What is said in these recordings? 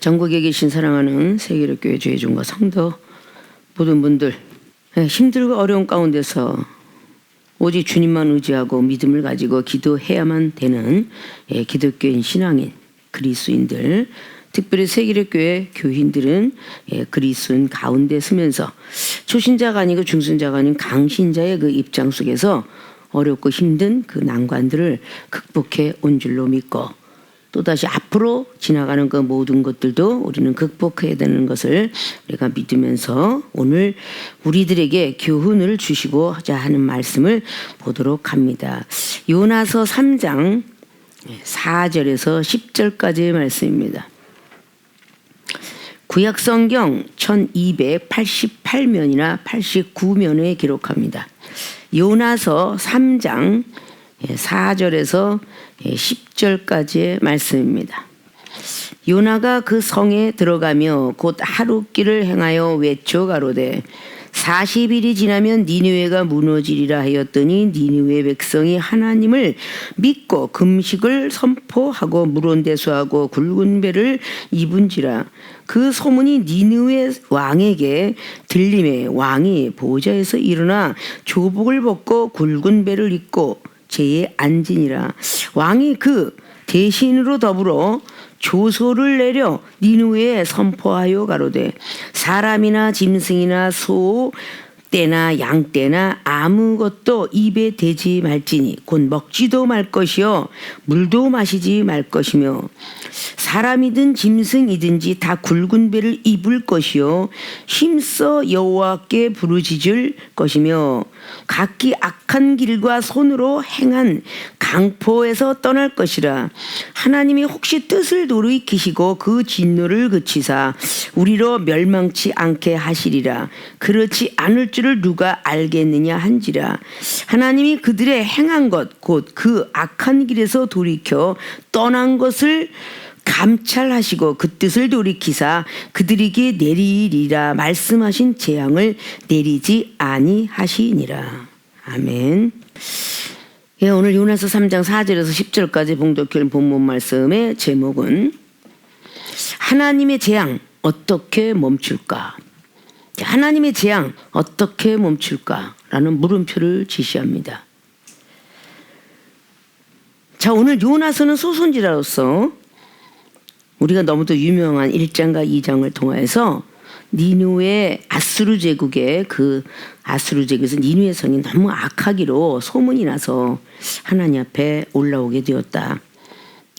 전국에 계신 사랑하는 세계력교회 주의종과 성도 모든 분들, 힘들고 어려운 가운데서 오직 주님만 의지하고 믿음을 가지고 기도해야만 되는 기독교인 신앙인 그리스도인들, 특별히 세계력교회 교인들은 그리스도인 가운데 서면서 초신자가 아니고 중신자가 아닌 강신자의 그 입장 속에서 어렵고 힘든 그 난관들을 극복해 온 줄로 믿고, 또다시 앞으로 지나가는 그 모든 것들도 우리는 극복해야 되는 것을 우리가 믿으면서 오늘 우리들에게 교훈을 주시고자 하는 말씀을 보도록 합니다. 요나서 3장 4절에서 10절까지의 말씀입니다. 구약성경 1288면이나 89면에 기록합니다. 요나서 3장 4절에서 10절까지의 말씀입니다. 요나가 그 성에 들어가며 곧 하룻길을 행하여 외쳐 가로되 40일이 지나면 니느웨가 무너지리라 하였더니 니느웨 백성이 하나님을 믿고 금식을 선포하고 물온대수하고 굵은 배를 입은지라. 그 소문이 니느웨 왕에게 들림에 왕이 보좌에서 일어나 조복을 벗고 굵은 배를 입고 제에 앉으니라. 왕이 그 대신으로 더불어 조소를 내려 니느웨에 선포하여 가로되 사람이나 짐승이나 소 떼나 양 떼나 아무것도 입에 대지 말지니 곧 먹지도 말 것이요 물도 마시지 말 것이며 사람이든 짐승이든지 다 굵은 배를 입을 것이요 힘써 여호와께 부르짖을 것이며 각기 악한 길과 손으로 행한 강포에서 떠날 것이라. 하나님이 혹시 뜻을 돌이키시고 그 진노를 그치사 우리로 멸망치 않게 하시리라. 그렇지 않을 줄을 누가 알겠느냐 한지라. 하나님이 그들의 행한 것 곧 그 악한 길에서 돌이켜 떠난 것을 감찰하시고 그 뜻을 돌이키사 그들에게 내리리라 말씀하신 재앙을 내리지 아니하시니라. 아멘. 오늘 요나서 3장 4절에서 10절까지 봉독할 본문 말씀의 제목은 하나님의 재앙 어떻게 멈출까? 하나님의 재앙 어떻게 멈출까라는 물음표를 지시합니다. 자, 오늘 요나서는 소선지자로서 우리가 너무도 유명한 1장과 2장을 통해서 니느웨 아수르 제국의 그 아수르 제국에서 니느웨 성이 너무 악하기로 소문이 나서 하나님 앞에 올라오게 되었다.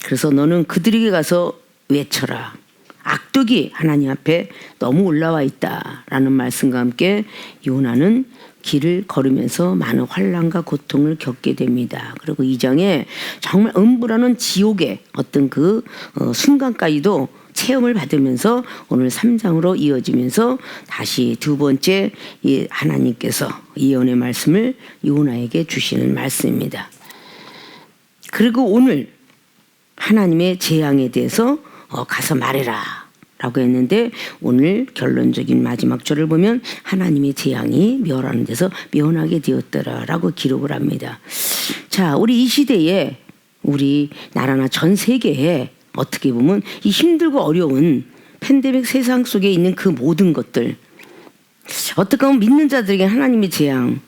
그래서 너는 그들에게 가서 외쳐라. 악독이 하나님 앞에 너무 올라와 있다라는 말씀과 함께 요나는 길을 걸으면서 많은 환난과 고통을 겪게 됩니다. 그리고 2장에 정말 음부라는 지옥의 어떤 그 순간까지도 체험을 받으면서 오늘 3장으로 이어지면서 다시 두 번째 이 하나님께서 예언의 말씀을 요나에게 주시는 말씀입니다. 그리고 오늘 하나님의 재앙에 대해서 가서 말해라 라고 했는데 오늘 결론적인 마지막 절을 보면 하나님의 재앙이 멸하는 데서 면하게 되었더라 라고 기록을 합니다. 자, 우리 이 시대에 우리 나라나 전 세계에 어떻게 보면 이 힘들고 어려운 팬데믹 세상 속에 있는 그 모든 것들, 어떻게 보면 믿는 자들에게 하나님의 재앙,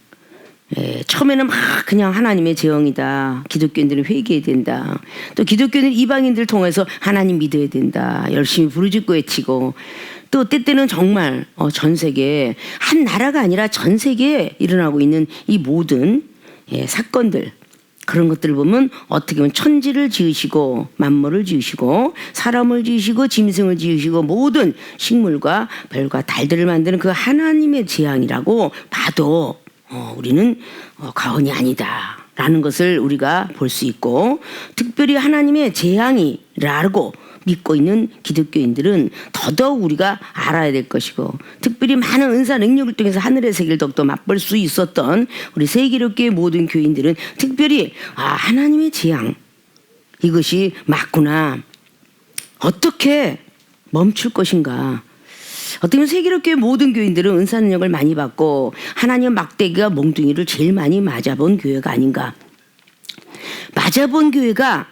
처음에는 막 그냥 하나님의 재앙이다. 기독교인들은 회개해야 된다. 또 기독교인들 이방인들을 통해서 하나님 믿어야 된다. 열심히 부르짖고 외치고, 또 때때는 정말 전 세계에 한 나라가 아니라 전 세계에 일어나고 있는 이 모든 사건들, 그런 것들을 보면 어떻게 보면 천지를 지으시고 만물을 지으시고 사람을 지으시고 짐승을 지으시고 모든 식물과 별과 달들을 만드는 그 하나님의 재앙이라고 봐도 우리는 과언이 아니다라는 것을 우리가 볼 수 있고, 특별히 하나님의 재앙이라고 믿고 있는 기독교인들은 더더욱 우리가 알아야 될 것이고, 특별히 많은 은사 능력을 통해서 하늘의 세계를 더욱더 맛볼 수 있었던 우리 세계력교의 모든 교인들은 특별히 하나님의 재앙 이것이 맞구나. 어떻게 멈출 것인가. 어떻게 보면 세계력교의 모든 교인들은 은사 능력을 많이 받고 하나님 막대기가 몽둥이를 제일 많이 맞아본 교회가 아닌가. 맞아본 교회가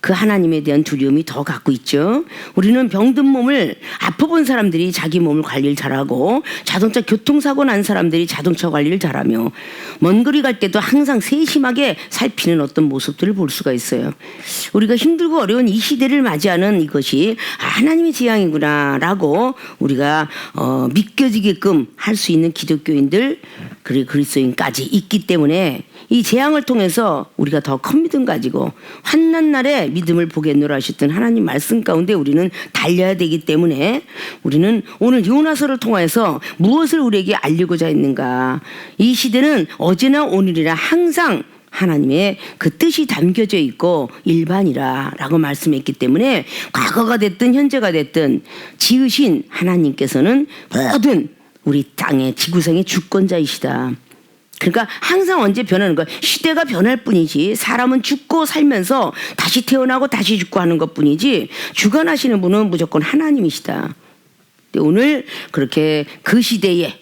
그 하나님에 대한 두려움이 더 갖고 있죠. 우리는 병든 몸을 아파본 사람들이 자기 몸을 관리를 잘하고 자동차 교통사고 난 사람들이 자동차 관리를 잘하며 먼 거리 갈 때도 항상 세심하게 살피는 어떤 모습들을 볼 수가 있어요. 우리가 힘들고 어려운 이 시대를 맞이하는 이것이 하나님의 재앙이구나 라고 우리가 믿겨지게끔 할 수 있는 기독교인들 그리고 그리스도인까지 있기 때문에 이 재앙을 통해서 우리가 더 큰 믿음 가지고 환난 날에 믿음을 보겠노라 하셨던 하나님 말씀 가운데 우리는 달려야 되기 때문에 우리는 오늘 요나서를 통해서 무엇을 우리에게 알리고자 했는가. 이 시대는 어제나 오늘이나 항상 하나님의 그 뜻이 담겨져 있고 일반이라 라고 말씀했기 때문에 과거가 됐든 현재가 됐든 지으신 하나님께서는 모든 우리 땅의 지구상의 주권자이시다. 그러니까 항상 언제 변하는 거야. 시대가 변할 뿐이지 사람은 죽고 살면서 다시 태어나고 다시 죽고 하는 것뿐이지 주관하시는 분은 무조건 하나님이시다. 오늘 그렇게 그 시대에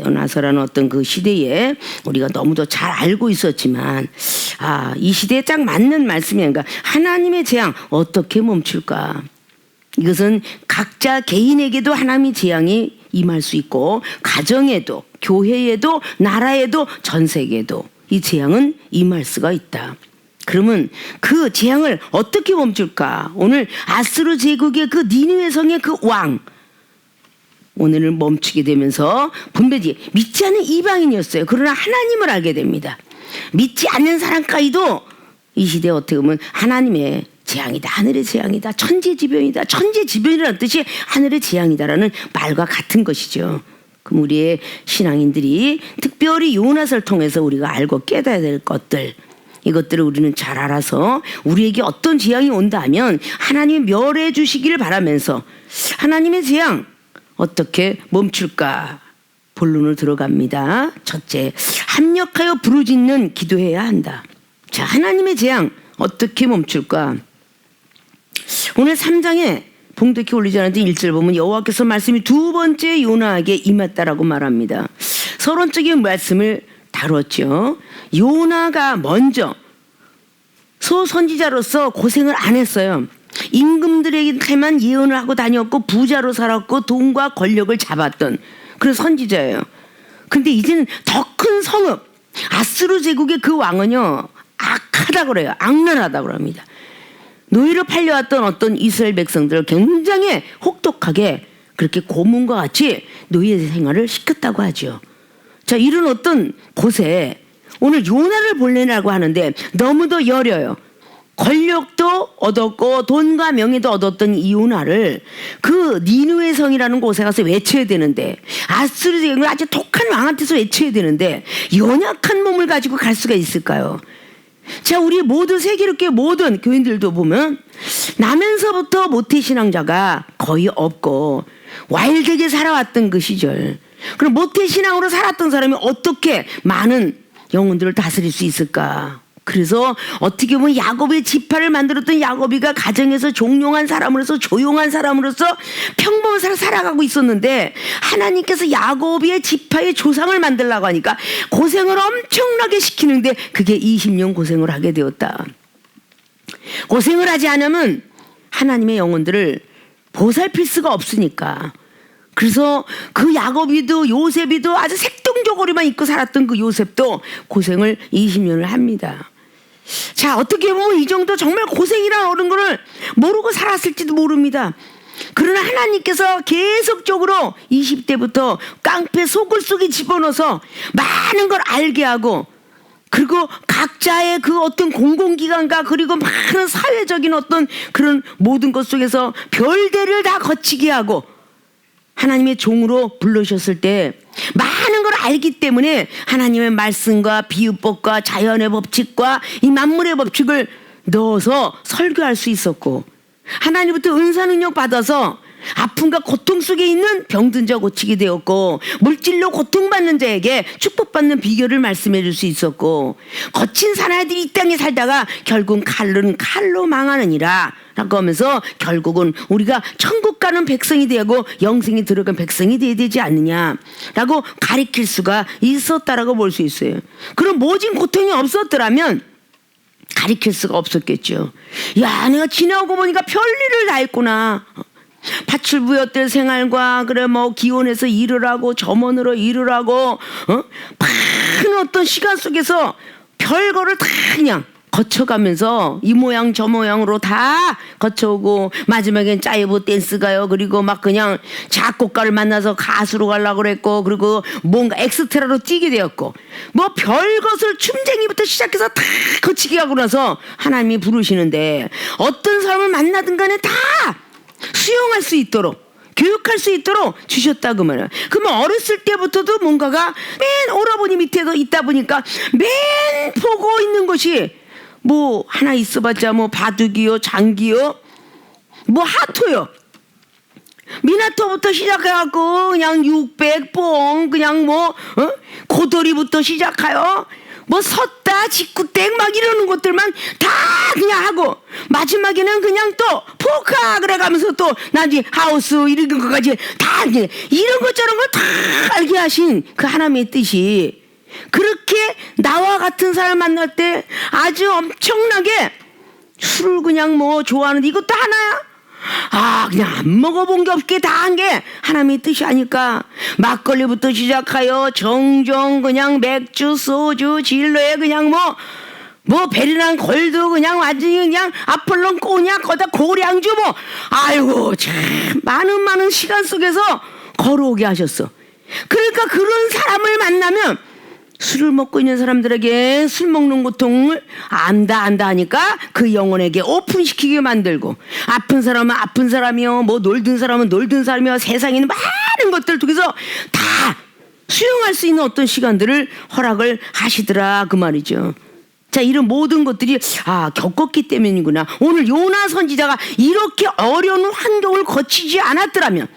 요나서라는 어떤 그 시대에 우리가 너무도 잘 알고 있었지만 이 시대에 딱 맞는 말씀이 아닌가. 하나님의 재앙 어떻게 멈출까. 이것은 각자 개인에게도 하나님의 재앙이 임할 수 있고 가정에도 교회에도 나라에도 전 세계에도 이 재앙은 임할 수가 있다. 그러면 그 재앙을 어떻게 멈출까. 오늘 아수르 제국의 그 니느웨 성의 그 왕 오늘을 멈추게 되면서 분별이 믿지 않는 이방인이었어요. 그러나 하나님을 알게 됩니다. 믿지 않는 사람까지도 이 시대에 어떻게 보면 하나님의 재앙이다. 하늘의 재앙이다. 천재지변이다. 천재지변이라는 뜻이 하늘의 재앙이다라는 말과 같은 것이죠. 그럼 우리의 신앙인들이 특별히 요나서를 통해서 우리가 알고 깨달아야 될 것들 이것들을 우리는 잘 알아서 우리에게 어떤 재앙이 온다 하면 하나님이 멸해 주시기를 바라면서 하나님의 재앙 어떻게 멈출까 본론으로 들어갑니다. 첫째, 합력하여 부르짖는 기도해야 한다. 자, 하나님의 재앙 어떻게 멈출까? 오늘 3장에 봉독해 올리지 않았던 1절 보면 여호와께서 말씀이 두 번째 요나에게 임했다라고 말합니다. 서론적인 말씀을 다뤘죠. 요나가 먼저 소선지자로서 고생을 안 했어요. 임금들에게만 예언을 하고 다녔고 부자로 살았고 돈과 권력을 잡았던 그런 선지자예요. 근데 이제는 더 큰 성읍 아수르 제국의 그 왕은요 악하다고 그래요. 악랄하다고 합니다. 노예로 팔려왔던 어떤 이스라엘 백성들을 굉장히 혹독하게 그렇게 고문과 같이 노예 생활을 시켰다고 하죠. 자, 이런 어떤 곳에 오늘 요나를 보내라고 하는데 너무도 여려요. 권력도 얻었고 돈과 명예도 얻었던 이 요나를 그 니느웨 성이라는 곳에 가서 외쳐야 되는데 아수르 제국을 아주 독한 왕한테서 외쳐야 되는데 연약한 몸을 가지고 갈 수가 있을까요? 자, 우리 모든 세계롭게 모든 교인들도 보면 나면서부터 모태신앙자가 거의 없고 와일드하게 살아왔던 그 시절. 그럼 모태신앙으로 살았던 사람이 어떻게 많은 영혼들을 다스릴 수 있을까? 그래서 어떻게 보면 야곱의 지파를 만들었던 야곱이가 가정에서 종용한 사람으로서 조용한 사람으로서 평범한 삶을 살아가고 있었는데 하나님께서 야곱의 지파의 조상을 만들려고 하니까 고생을 엄청나게 시키는데 그게 20년 고생을 하게 되었다. 고생을 하지 않으면 하나님의 영혼들을 보살필 수가 없으니까. 그래서 그 야곱이도 요셉이도 아주 색동저고리만 입고 살았던 그 요셉도 고생을 20년을 합니다. 자, 어떻게 보면 이 정도 정말 고생이라는 어른 거를 모르고 살았을지도 모릅니다. 그러나 하나님께서 계속적으로 20대부터 깡패 속을 속에 집어넣어서 많은 걸 알게 하고 그리고 각자의 그 어떤 공공기관과 그리고 많은 사회적인 어떤 그런 모든 것 속에서 별대를 다 거치게 하고 하나님의 종으로 불러주셨을 때 많은 걸 알기 때문에 하나님의 말씀과 비유법과 자연의 법칙과 이 만물의 법칙을 넣어서 설교할 수 있었고 하나님부터 은사 능력 받아서 아픔과 고통 속에 있는 병든 자 고치게 되었고 물질로 고통받는 자에게 축복받는 비결을 말씀해 줄 수 있었고 거친 사나이들이 이 땅에 살다가 결국은 칼로 망하느니라 라고 하면서 결국은 우리가 천국 가는 백성이 되고 영생이 들어간 백성이 되어야 되지 않느냐라고 가리킬 수가 있었다라고 볼 수 있어요. 그럼 모진 고통이 없었더라면 가리킬 수가 없었겠죠. 야, 내가 지나오고 보니까 별일을 다 했구나. 파출부였던 생활과 그래 뭐 기원에서 일을 하고 점원으로 일을 하고 많은 어떤 시간 속에서 별거를 다 그냥 거쳐가면서 이 모양 저 모양으로 다 거쳐오고 마지막엔 짜이브 댄스 가요. 그리고 막 그냥 작곡가를 만나서 가수로 가려고 그랬고 그리고 뭔가 엑스트라로 뛰게 되었고 뭐 별것을 춤쟁이부터 시작해서 다 거치게 하고 나서 하나님이 부르시는데 어떤 사람을 만나든 간에 다 수용할 수 있도록 교육할 수 있도록 주셨다 그 말이야. 그러면 어렸을 때부터도 뭔가가 맨 오라버니 밑에도 있다 보니까 맨 보고 있는 것이 뭐 하나 있어봤자 뭐 바둑이요 장기요 뭐 하토요 미나토부터 시작해갖고 그냥 600뽕 그냥 뭐 고돌이부터 시작하여 뭐 섰다 직구땡 막 이러는 것들만 다 그냥 하고 마지막에는 그냥 또 포카 그래가면서 또 나중에 하우스 이런 것까지 다 이런 것 저런 걸 다 알게 하신 그 하나님의 뜻이 그렇게 나와 같은 사람 만날 때 아주 엄청나게 술을 그냥 뭐 좋아하는데 이것도 하나야? 그냥 안 먹어본 게 없게 다 한 게 하나님의 뜻이 아닐까. 막걸리부터 시작하여 정종 그냥 맥주 소주 진로에 그냥 뭐 베리랑 골드 그냥 완전히 그냥 아폴론 꼬냑 거다 고량주 뭐 아이고 참 많은 시간 속에서 걸어오게 하셨어. 그러니까 그런 사람을 만나면 술을 먹고 있는 사람들에게 술 먹는 고통을 안다 하니까 그 영혼에게 오픈시키게 만들고 아픈 사람은 아픈 사람이요 뭐 놀든 사람은 놀든 사람이요 세상에 있는 많은 것들을 통해서 다 수용할 수 있는 어떤 시간들을 허락을 하시더라 그 말이죠. 자, 이런 모든 것들이 겪었기 때문이구나. 오늘 요나 선지자가 이렇게 어려운 환경을 거치지 않았더라면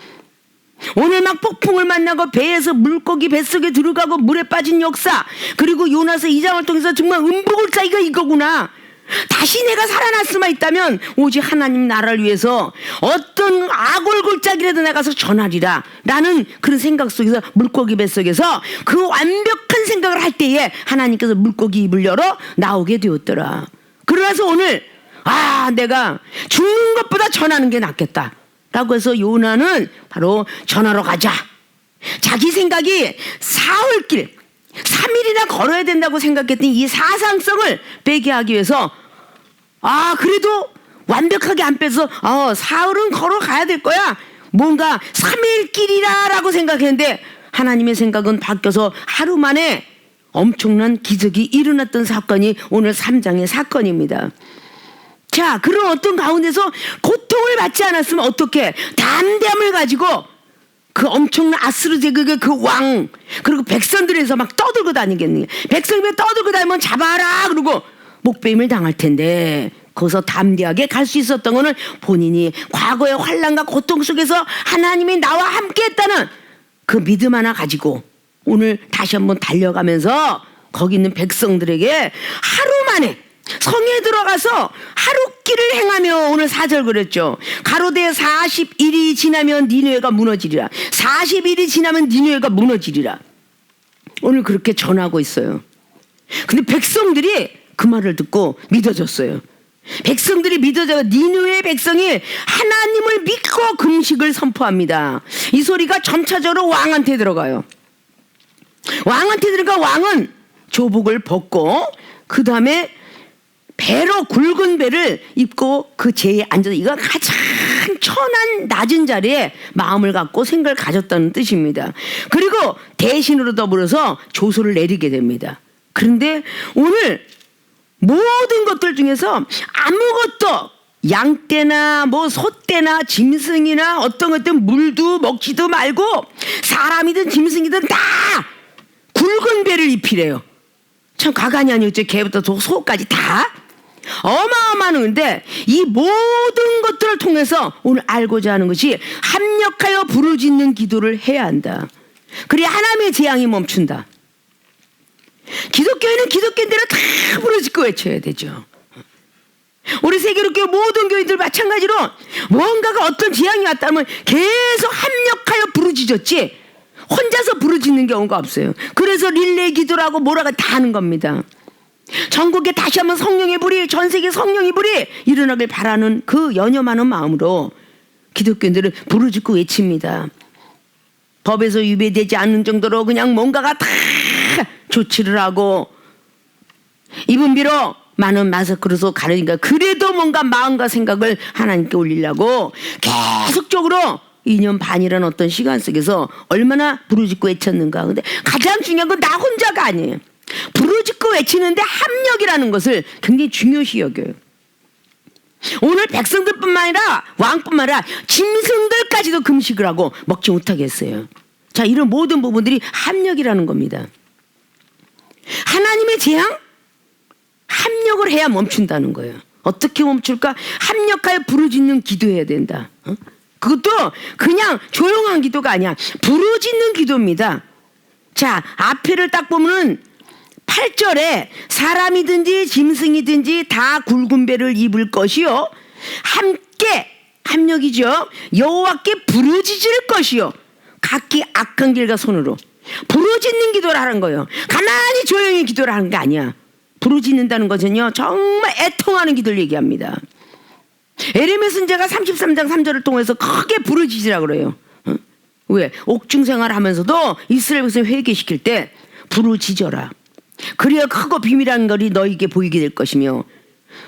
오늘 막 폭풍을 만나고 배에서 물고기 뱃속에 들어가고 물에 빠진 역사 그리고 요나서 2장을 통해서 정말 음복을짜기가 이거구나. 다시 내가 살아날 수만 있다면 오직 하나님 나라를 위해서 어떤 아골골짜기라도 나가서 전하리라 라는 그런 생각 속에서 물고기 뱃속에서 그 완벽한 생각을 할 때에 하나님께서 물고기 입을 열어 나오게 되었더라. 그러나서 오늘 내가 죽는 것보다 전하는 게 낫겠다 라고 해서 요나는 바로 전하러 가자. 자기 생각이 사흘길 3일이나 걸어야 된다고 생각했던 이 사상성을 빼게 하기 위해서 그래도 완벽하게 안 빼서 사흘은 걸어가야 될 거야. 뭔가 3일 길이라 라고 생각했는데 하나님의 생각은 바뀌어서 하루 만에 엄청난 기적이 일어났던 사건이 오늘 3장의 사건입니다. 자, 그런 어떤 가운데서 고통을 받지 않았으면 어떻게 담대함을 가지고 그 엄청난 아스루 제국의 그 왕 그리고 백성들에서 막 떠들고 다니겠니? 백성들이 떠들고 다니면 잡아라 그러고 목배임을 당할 텐데 거기서 담대하게 갈 수 있었던 거는 본인이 과거의 환난과 고통 속에서 하나님이 나와 함께했다는 그 믿음 하나 가지고 오늘 다시 한번 달려가면서 거기 있는 백성들에게 하루 만에 성에 들어가서 하루길을 행하며 오늘 4절 그랬죠. 가로되 40일이 지나면 니느웨가 무너지리라. 40일이 지나면 니느웨가 무너지리라. 오늘 그렇게 전하고 있어요. 근데 백성들이 그 말을 듣고 믿어졌어요. 백성들이 믿어져 니느웨 백성이 하나님을 믿고 금식을 선포합니다. 이 소리가 점차적으로 왕한테 들어가요. 왕한테 들어가 왕은 조복을 벗고 그 다음에 배로 굵은 배를 입고 그 제에 앉아서 이거 가장 천한 낮은 자리에 마음을 갖고 생각을 가졌다는 뜻입니다. 그리고 대신으로 더불어서 조소를 내리게 됩니다. 그런데 오늘 모든 것들 중에서 아무것도 양떼나 뭐 소떼나 짐승이나 어떤 것든 물도 먹지도 말고 사람이든 짐승이든 다 굵은 배를 입히래요. 참 가관이 아니었죠. 개부터 소까지 다 어마어마한 건데 이 모든 것들을 통해서 오늘 알고자 하는 것이 합력하여 부르짖는 기도를 해야 한다. 그래야 하나님의 재앙이 멈춘다. 기독교인은 기독교인대로 다 부르짖고 외쳐야 되죠. 우리 세계로교회 모든 교인들 마찬가지로 뭔가가 어떤 재앙이 왔다면 계속 합력하여 부르짖었지 혼자서 부르짖는 경우가 없어요. 그래서 릴레이 기도라고 뭐라고 다 하는 겁니다. 전국에 다시 한번 성령의 불이, 전 세계 성령의 불이 일어나길 바라는 그 연념하는 마음으로 기독교인들은 부르짖고 외칩니다. 법에서 위배되지 않는 정도로 그냥 뭔가가 다 조치를 하고 입은 비로 많은 마스크로서 가르니까 그래도 뭔가 마음과 생각을 하나님께 올리려고 계속적으로 2년 반이라는 어떤 시간 속에서 얼마나 부르짖고 외쳤는가. 근데 가장 중요한 건 나 혼자가 아니에요. 부르짖고 외치는데 합력이라는 것을 굉장히 중요시 여겨요. 오늘 백성들뿐만 아니라 왕뿐만 아니라 짐승들까지도 금식을 하고 먹지 못하게 했어요. 자, 이런 모든 부분들이 합력이라는 겁니다. 하나님의 재앙? 합력을 해야 멈춘다는 거예요. 어떻게 멈출까? 합력하여 부르짖는 기도해야 된다. 그것도 그냥 조용한 기도가 아니야. 부르짖는 기도입니다. 자, 앞에를 딱 보면은 8절에 사람이든지 짐승이든지 다 굵은 배를 입을 것이요 함께 합력이죠. 여호와께 부르짖을 것이요 각기 악한 길과 손으로 부르짖는 기도를 하는 거예요. 가만히 조용히 기도를 하는 게 아니야. 부르짖는다는 것은요 정말 애통하는 기도를 얘기합니다. 에레미야 선지자가 33장 3절을 통해서 크게 부르짖으라고 그래요. 왜? 옥중 생활하면서도 이스라엘 백성 회개시킬 때 부르짖어라. 그래야 크고 비밀한 것이 너에게 보이게 될 것이며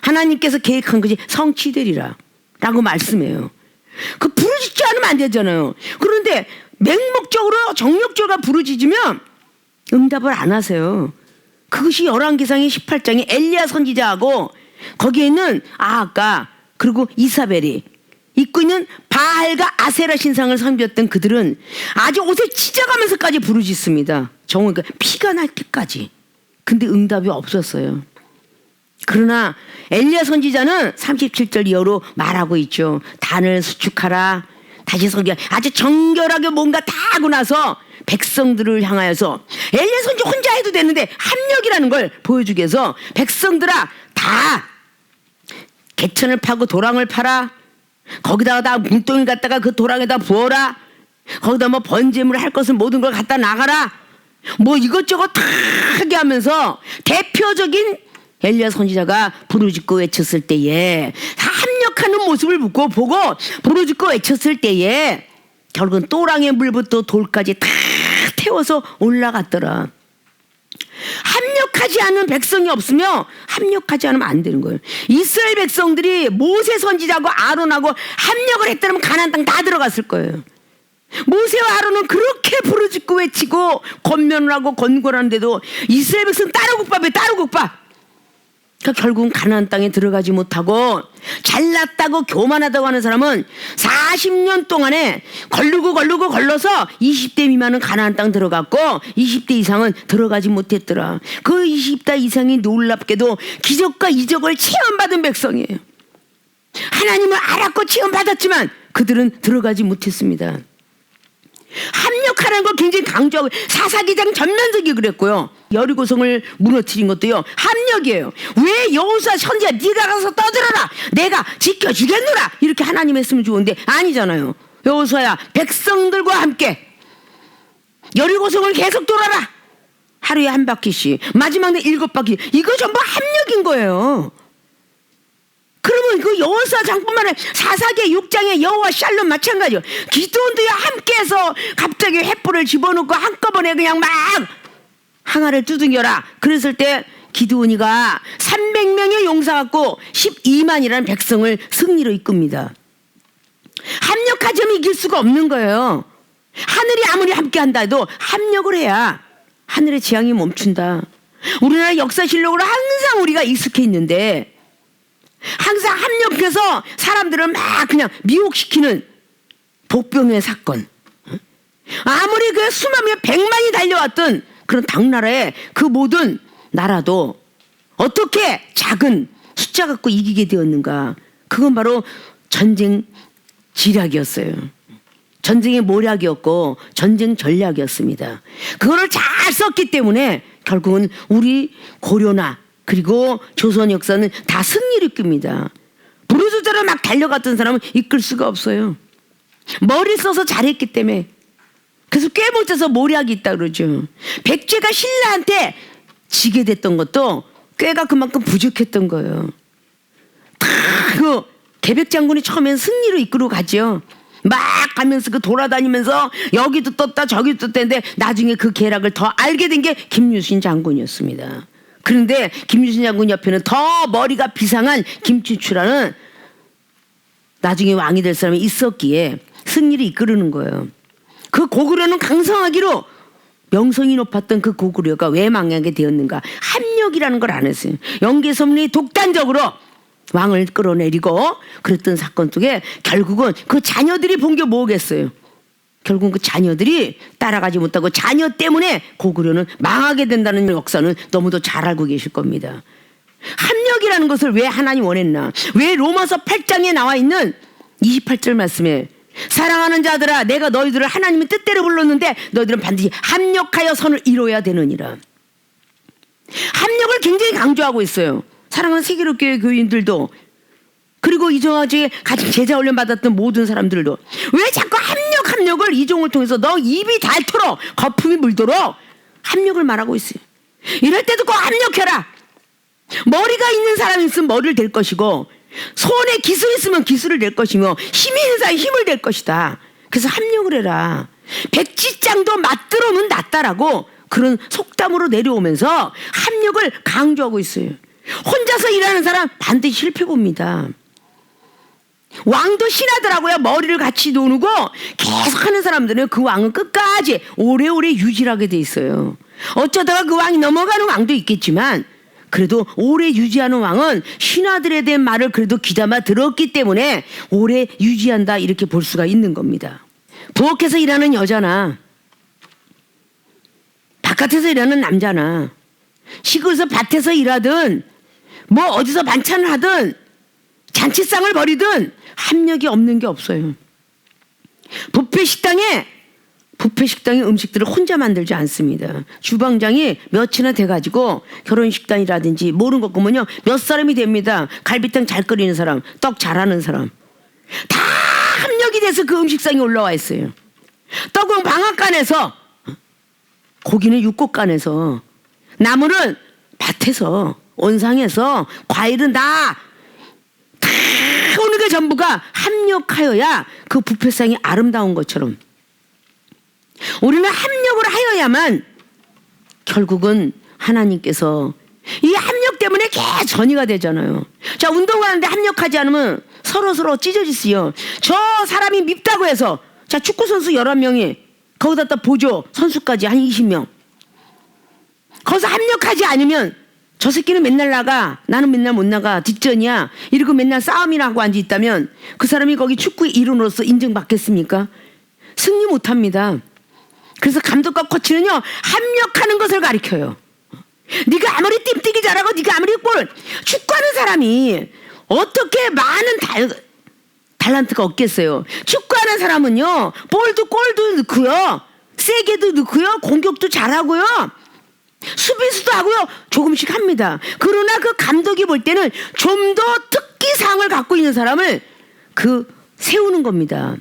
하나님께서 계획한 것이 성취되리라 라고 말씀해요. 그 부르짖지 않으면 안 되잖아요. 그런데 맹목적으로 정력적으로 부르짖으면 응답을 안 하세요. 그것이 열왕기상의 18장에 엘리야 선지자하고 거기에 있는 아하가 그리고 이사벨이 입고 있는 바알과 아세라 신상을 섬겼던 그들은 아주 옷을 찢어가면서까지 부르짖습니다. 정말 피가 날 때까지. 근데 응답이 없었어요. 그러나 엘리야 선지자는 37절 이하로 말하고 있죠. 단을 수축하라. 다시 서기 아주 정결하게 뭔가 다 하고 나서 백성들을 향하여서 엘리야 선지자 혼자 해도 되는데 합력이라는 걸 보여주기 위해서 백성들아 다 개천을 파고 도랑을 파라. 거기다가 다 뭉덩이를 갖다가 그 도랑에다 부어라. 거기다 뭐 번제물을 할 것을 모든 걸 갖다 나가라. 뭐 이것저것 다 하게 하면서 대표적인 엘리야 선지자가 부르짖고 외쳤을 때에 다 합력하는 모습을 보고 부르짖고 외쳤을 때에 결국은 또랑의 물부터 돌까지 다 태워서 올라갔더라. 합력하지 않은 백성이 없으면 합력하지 않으면 안 되는 거예요. 이스라엘 백성들이 모세 선지자하고 아론하고 합력을 했다면 가나안 땅 다 들어갔을 거예요. 모세와 아론은 그렇게 부르짖고 외치고 권면을 하고 권고하는데도 이스라엘 백성 따로국밥에 따로국밥. 그러니까 결국은 가나안 땅에 들어가지 못하고 잘났다고 교만하다고 하는 사람은 40년 동안에 걸러서 20대 미만은 가나안 땅 들어갔고 20대 이상은 들어가지 못했더라. 그 20대 이상이 놀랍게도 기적과 이적을 체험받은 백성이에요. 하나님을 알았고 체험받았지만 그들은 들어가지 못했습니다. 합력하라는 걸 굉장히 강조하고 사사기장 전면적이 그랬고요. 여리고성을 무너뜨린 것도요 합력이에요. 왜 여호수아 선지자 네가 가서 떠들어라 내가 지켜주겠노라 이렇게 하나님 했으면 좋은데 아니잖아요. 여호수아야 백성들과 함께 여리고성을 계속 돌아라. 하루에 한 바퀴씩 마지막 날 7바퀴. 이거 전부 합력인 거예요. 그러면 그 여호수아 장뿐만 아니라 사사기 6장의 여호와 샬롬 마찬가지요. 기도원들이 함께해서 갑자기 횃불을 집어넣고 한꺼번에 그냥 막 항아를 두둥겨라. 그랬을 때 기드온이가 300명의 용사 갖고 12만이라는 백성을 승리로 이끕니다. 합력하지 않으면 이길 수가 없는 거예요. 하늘이 아무리 함께한다 해도 합력을 해야 하늘의 재앙이 멈춘다. 우리나라 역사실록으로 항상 우리가 익숙해 있는데 항상 합력해서 사람들을 막 그냥 미혹시키는 복병의 사건. 아무리 그 수많은 100만이 달려왔던 그런 당나라의 그 모든 나라도 어떻게 작은 숫자 갖고 이기게 되었는가. 그건 바로 전쟁 지략이었어요. 전쟁의 모략이었고 전쟁 전략이었습니다. 그거를 잘 썼기 때문에 결국은 우리 고려나 그리고 조선 역사는 다 승리를 이끕니다. 부르짖으러 막 달려갔던 사람은 이끌 수가 없어요. 머리 써서 잘했기 때문에. 그래서 꽤 못해서 모략이 있다 그러죠. 백제가 신라한테 지게 됐던 것도 꾀가 그만큼 부족했던 거예요. 다 그 계백 장군이 처음엔 승리로 이끌고 가죠. 막 가면서 그 돌아다니면서 여기도 떴다 저기도 떴는데 나중에 그 계략을 더 알게 된 게 김유신 장군이었습니다. 그런데 김유신 장군 옆에는 더 머리가 비상한 김추추라는 나중에 왕이 될 사람이 있었기에 승리를 이끌는 거예요. 그 고구려는 강성하기로 명성이 높았던 그 고구려가 왜 망하게 되었는가? 합력이라는 걸 안 했어요. 영계섭리 독단적으로 왕을 끌어내리고 그랬던 사건 속에 결국은 그 자녀들이 본 게 뭐겠어요? 결국은 그 자녀들이 따라가지 못하고 자녀 때문에 고구려는 망하게 된다는 역사는 너무도 잘 알고 계실 겁니다. 합력이라는 것을 왜 하나님 원했나? 왜 로마서 8장에 나와 있는 28절 말씀에 사랑하는 자들아 내가 너희들을 하나님의 뜻대로 불렀는데 너희들은 반드시 합력하여 선을 이루어야 되느니라. 합력을 굉장히 강조하고 있어요. 사랑하는 세계로교회 교인들도 그리고 이종아지에 같이 제자 훈련 받았던 모든 사람들도 왜 자꾸 합력을 이종을 통해서 너 입이 닳도록 거품이 물도록 합력을 말하고 있어요. 이럴 때도 꼭 합력해라. 머리가 있는 사람이 있으면 머리를 댈 것이고 손에 기술이 있으면 기술을 낼 것이며 힘이 있는 사람이 힘을 낼 것이다. 그래서 합력을 해라. 백지장도 맞들어면 낫다라고 그런 속담으로 내려오면서 합력을 강조하고 있어요. 혼자서 일하는 사람 반드시 실패 봅니다. 왕도 신하더라고요. 머리를 같이 노누고 계속 하는 사람들은 그 왕은 끝까지 오래오래 유지하게 돼 있어요. 어쩌다가 그 왕이 넘어가는 왕도 있겠지만 그래도 오래 유지하는 왕은 신하들에 대한 말을 그래도 귀담아 들었기 때문에 오래 유지한다 이렇게 볼 수가 있는 겁니다. 부엌에서 일하는 여자나 바깥에서 일하는 남자나 시골에서 밭에서 일하든 뭐 어디서 반찬을 하든 잔치상을 벌이든 합력이 없는 게 없어요. 뷔페 식당에 음식들을 혼자 만들지 않습니다. 주방장이 몇이나 돼가지고 결혼식당이라든지 모르는 것 보면요 몇 사람이 됩니다. 갈비탕 잘 끓이는 사람, 떡 잘하는 사람 다 합력이 돼서 그 음식상에 올라와 있어요. 떡은 방앗간에서, 고기는 육곡간에서, 나물은 밭에서, 온상에서, 과일은 다 오는 게 전부가 합력하여야 그 뷔페상이 아름다운 것처럼 우리는 합력을 하여야만 결국은 하나님께서 이 합력 때문에 계속 전이가 되잖아요. 자, 운동하는데 합력하지 않으면 서로 찢어지세요. 저 사람이 밉다고 해서 자 축구선수 11명이 거기다 또 보조 선수까지 한 20명 거기서 합력하지 않으면 저 새끼는 맨날 나가 나는 맨날 못 나가 뒷전이야 이러고 맨날 싸움이나 하고 앉아있다면 그 사람이 거기 축구의 일원으로서 인정받겠습니까? 승리 못합니다. 그래서 감독과 코치는요 합력하는 것을 가르쳐요. 네가 아무리 띠뛰기 잘하고 네가 아무리 축구하는 사람이 어떻게 많은 달란트가 없겠어요. 축구하는 사람은요 볼도 골도 넣고요 세게도 넣고요 공격도 잘하고요 수비수도 하고요 조금씩 합니다. 그러나 그 감독이 볼 때는 좀 더 특기사항을 갖고 있는 사람을 세우는 겁니다.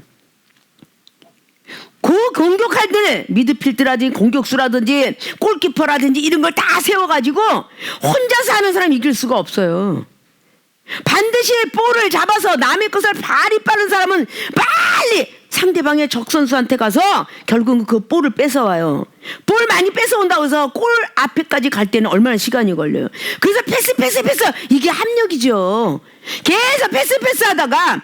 그 공격할 때는 미드필드라든지 공격수라든지 골키퍼라든지 이런 걸 다 세워가지고 혼자서 하는 사람이 이길 수가 없어요. 반드시 볼을 잡아서 남의 것을 발이 빠른 사람은 빨리 상대방의 적선수한테 가서 결국은 그 볼을 뺏어와요. 볼 많이 뺏어온다고 해서 골 앞에까지 갈 때는 얼마나 시간이 걸려요. 그래서 패스 이게 합력이죠. 계속 패스 하다가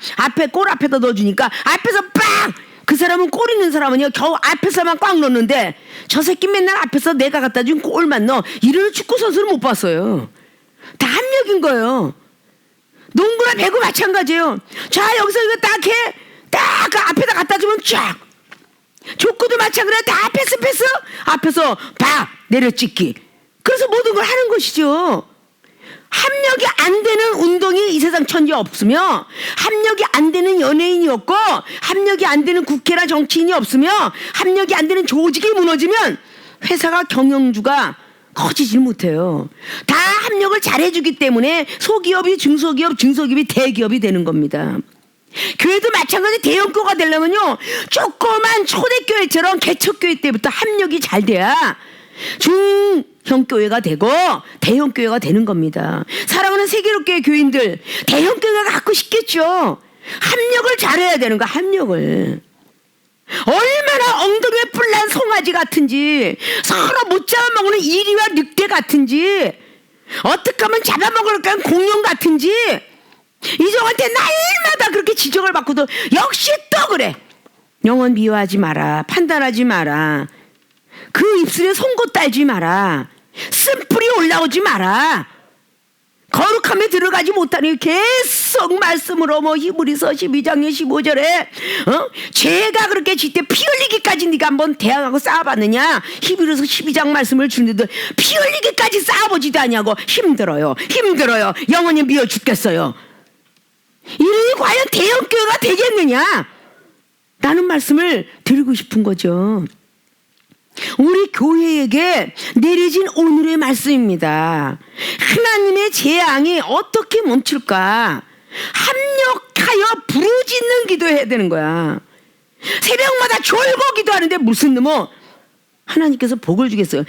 골 앞에다 넣어주니까 앞에서 빵! 그 사람은 골 있는 사람은요 겨우 앞에서만 꽉 넣는데 저 새끼 맨날 앞에서 내가 갖다 준 골만 넣어 이러는 축구 선수를 못 봤어요. 다 합력인 거예요. 농구나 배구 마찬가지예요. 자 여기서 이거 딱 해 딱 그 앞에다 갖다 주면 쫙. 족구도 마찬가지예요. 다 패스 앞에서 다 내려찍기. 그래서 모든 걸 하는 것이죠. 합력이 안 되는 운동이 이 세상 천지에 없으며 합력이 안 되는 연예인이 없고 합력이 안 되는 국회나 정치인이 없으며 합력이 안 되는 조직이 무너지면 회사가 경영주가 커지질 못해요. 다 합력을 잘해주기 때문에 소기업이 중소기업, 중소기업이 대기업이 되는 겁니다. 교회도 마찬가지 대형교가 되려면요 조그만 초대교회처럼 개척교회 때부터 합력이 잘 돼야 형교회가 되고 대형교회가 되는 겁니다. 사랑하는 세계롭게 교인들, 대형교회가 갖고 싶겠죠. 합력을 잘해야 되는 거야. 합력을. 얼마나 엉덩이에 뿔난 송아지 같은지, 서로 못 잡아먹는 이리와 늑대 같은지, 어떻게 하면 잡아먹을까 공룡 같은지, 이종한테 날마다 그렇게 지적을 받고도 역시 또 그래. 영혼 미워하지 마라. 판단하지 마라. 그 입술에 송곳 달지 마라. 쓴뿌리 올라오지 마라. 거룩함에 들어가지 못하니 계속 말씀으로 히브리서 12장 15절에 죄가 그렇게 짓때 피 흘리기까지 네가 한번 대항하고 싸워봤느냐. 히브리서 12장 말씀을 주는데 피 흘리기까지 싸워보지도 않냐고. 힘들어요. 영원히 미워 죽겠어요. 이러니 과연 대형교회가 되겠느냐. 라는 말씀을 드리고 싶은 거죠. 우리 교회에게 내려진 오늘의 말씀입니다. 하나님의 재앙이 어떻게 멈출까? 합력하여 부르짖는 기도해야 되는 거야. 새벽마다 졸고 기도하는데 무슨 놈은 하나님께서 복을 주겠어요.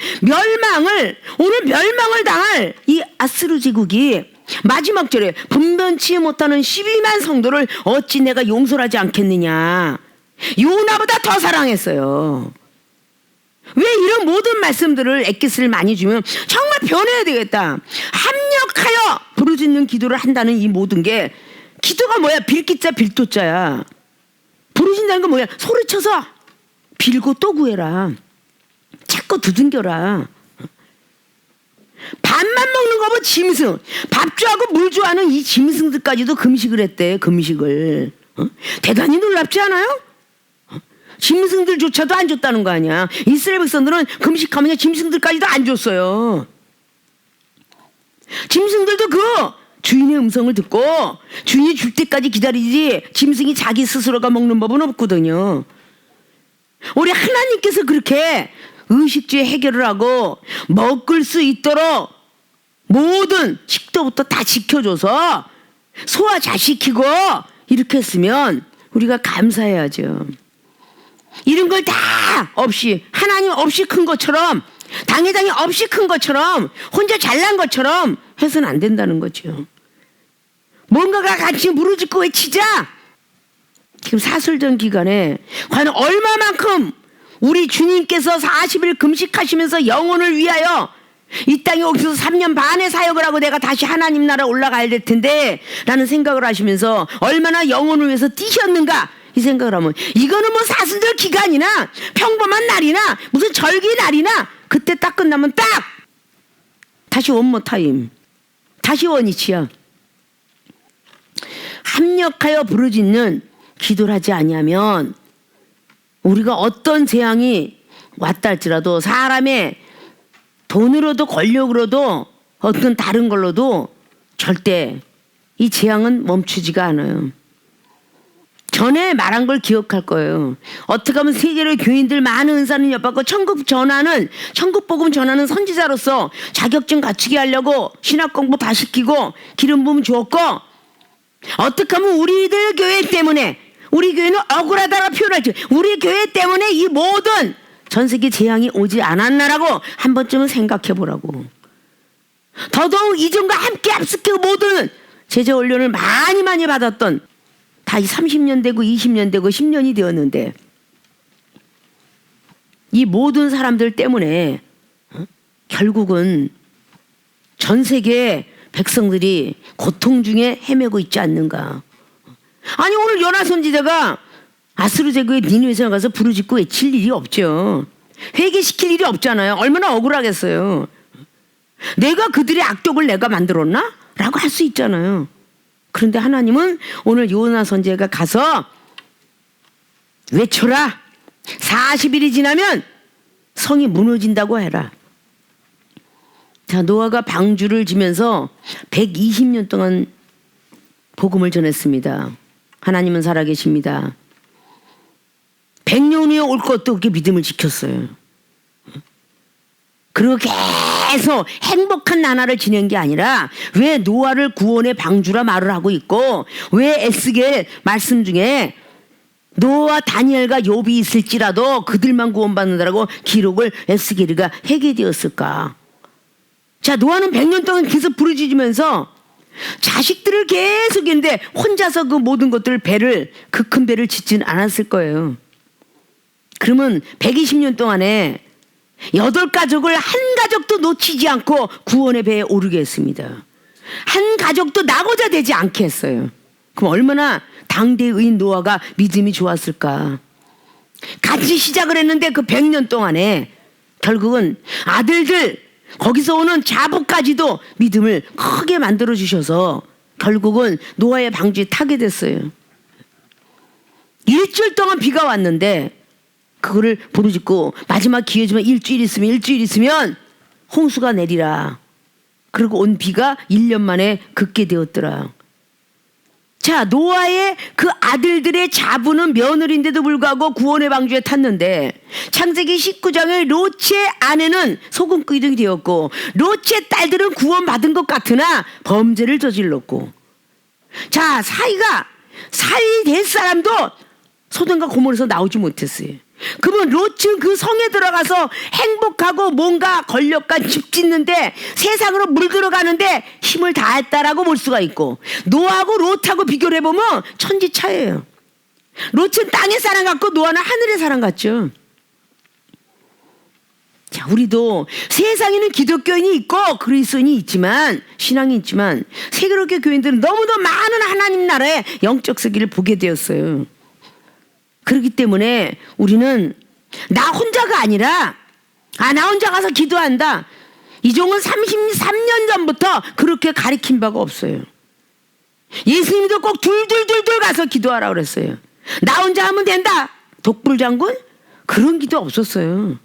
오늘 멸망을 당할 이 아스루 제국이 마지막 절에 분변치 못하는 12만 성도를 어찌 내가 용서하지 않겠느냐. 요나보다 더 사랑했어요. 왜 이런 모든 말씀들을 엑기스를 많이 주면 정말 변해야 되겠다. 합력하여 부르짖는 기도를 한다는 이 모든 게, 기도가 뭐야? 빌기자 빌도자야. 부르짖는다는 건 뭐야? 소리쳐서 빌고 또 구해라. 자꾸 두둥겨라. 밥만 먹는 거 뭐 짐승, 밥 좋아하고 물 좋아하는 이 짐승들까지도 금식을 했대. 금식을. 대단히 놀랍지 않아요? 짐승들조차도 안 줬다는 거 아니야. 이스라엘 백성들은 금식하면 짐승들까지도 안 줬어요. 짐승들도 그 주인의 음성을 듣고 주인이 줄 때까지 기다리지 짐승이 자기 스스로가 먹는 법은 없거든요. 우리 하나님께서 그렇게 의식주의 해결을 하고 먹을 수 있도록 모든 식도부터 다 지켜줘서 소화 잘 시키고 이렇게 했으면 우리가 감사해야죠. 이런 걸 다 없이, 하나님 없이 큰 것처럼, 당회장이 없이 큰 것처럼, 혼자 잘난 것처럼 해서는 안 된다는 거죠. 뭔가가 같이 무르짓고 외치자. 지금 사슬전 기간에 과연 얼마만큼 우리 주님께서 40일 금식하시면서 영혼을 위하여 이 땅에 오셔서 3년 반의 사역을 하고 내가 다시 하나님 나라 올라가야 될 텐데 라는 생각을 하시면서 얼마나 영혼을 위해서 뛰셨는가, 이 생각을 하면, 이거는 뭐 사순절 기간이나 평범한 날이나 무슨 절기 날이나 그때 딱 끝나면 딱 다시 원모 타임, 다시 원위치야. 합력하여 부르짖는 기도를 하지 아니하면 우리가 어떤 재앙이 왔다 할지라도, 사람의 돈으로도 권력으로도 어떤 다른 걸로도 절대 이 재앙은 멈추지가 않아요. 전에 말한 걸 기억할 거예요. 어떻게 하면 세계의 교인들 많은 은사는 엿받고 천국 복음 전하는 선지자로서 자격증 갖추게 하려고 신학 공부 다 시키고 기름 부음 주었고, 어떻게 하면 우리들 교회 때문에, 우리 교회는 억울하다라 표현하죠. 우리 교회 때문에 이 모든 전 세계 재앙이 오지 않았나라고 한 번쯤은 생각해 보라고. 더더욱 이전과 함께 합숙해 모든 제자 훈련을 많이 받았던, 다 30년 되고 20년 되고 10년이 되었는데 이 모든 사람들 때문에 결국은 전 세계 백성들이 고통 중에 헤매고 있지 않는가. 아니, 오늘 요나 선지자가 아스루 제국의 니느웨에 가서 부르짖고 외칠 일이 없죠. 회개시킬 일이 없잖아요. 얼마나 억울하겠어요. 내가 그들의 악독을 내가 만들었나? 라고 할 수 있잖아요. 그런데 하나님은 오늘 요나 선지자가 가서 외쳐라. 40일이 지나면 성이 무너진다고 해라. 자, 노아가 방주를 지면서 120년 동안 복음을 전했습니다. 하나님은 살아계십니다. 100년 후에 올 것도 그렇게 믿음을 지켰어요. 그리고 계속 행복한 나날을 지낸 게 아니라, 왜 노아를 구원의 방주라 말을 하고 있고, 왜 에스겔 말씀 중에 노아, 다니엘과 욥이 있을지라도 그들만 구원받는다라고 기록을 에스겔이가 하게 되었을까? 자, 노아는 100년 동안 계속 부르짖으면서 자식들을 계속 했는데 혼자서 그 모든 것들을 그 큰 배를 짓지는 않았을 거예요. 그러면 120년 동안에 8가족을 한 가족도 놓치지 않고 구원의 배에 오르게 했습니다. 한 가족도 나고자 되지 않게 했어요. 그럼 얼마나 당대의 의인 노아가 믿음이 좋았을까. 같이 시작을 했는데 그 100년 동안에 결국은 아들들, 거기서 오는 자부까지도 믿음을 크게 만들어 주셔서 결국은 노아의 방주에 타게 됐어요. 일주일 동안 비가 왔는데 그거를 부르짖고 마지막 기회지만 일주일 있으면 홍수가 내리라. 그리고 온 비가 1년 만에 긋게 되었더라. 자, 노아의 그 아들들의 자부는 며느리인데도 불구하고 구원의 방주에 탔는데 창세기 19장의 롯의 아내는 소금기둥이 되었고 롯의 딸들은 구원받은 것 같으나 범죄를 저질렀고, 자, 살이 될 사람도 소돔과 고모라에서 나오지 못했어요. 그러면 롯은 그 성에 들어가서 행복하고 뭔가 권력과 집 짓는데 세상으로 물들어가는데 힘을 다했다라고 볼 수가 있고, 노아하고 롯하고 비교를 해보면 천지차이예요. 롯은 땅의 사람 같고 노아는 하늘의 사람 같죠. 자, 우리도 세상에는 기독교인이 있고 그리스도인이 있지만, 신앙이 있지만 세계로교 교인들은 너무도 많은 하나님 나라의 영적 세계를 보게 되었어요. 그렇기 때문에 우리는 나 혼자가 아니라 나 혼자 가서 기도한다, 이종은 33년 전부터 그렇게 가르친 바가 없어요. 예수님도 꼭 둘둘둘둘 가서 기도하라고 그랬어요. 나 혼자 하면 된다, 독불장군? 그런 기도 없었어요.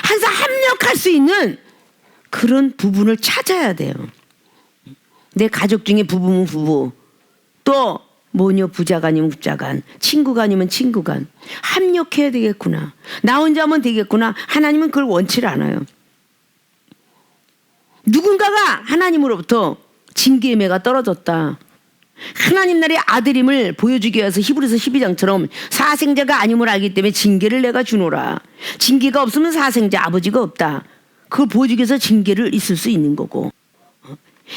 항상 합력할 수 있는 그런 부분을 찾아야 돼요. 내 가족 중에 부부면 부부, 또 모녀 부자가 아니면 부자간, 친구가 아니면 친구간, 합력해야 되겠구나. 나 혼자 하면 되겠구나. 하나님은 그걸 원치를 않아요. 누군가가 하나님으로부터 징계의 매가 떨어졌다, 하나님 나라의 아들임을 보여주기 위해서 히브리서 12장처럼 사생자가 아님을 알기 때문에 징계를 내가 주노라. 징계가 없으면 사생자 아버지가 없다. 그걸 보여주기 위해서 징계를 있을 수 있는 거고,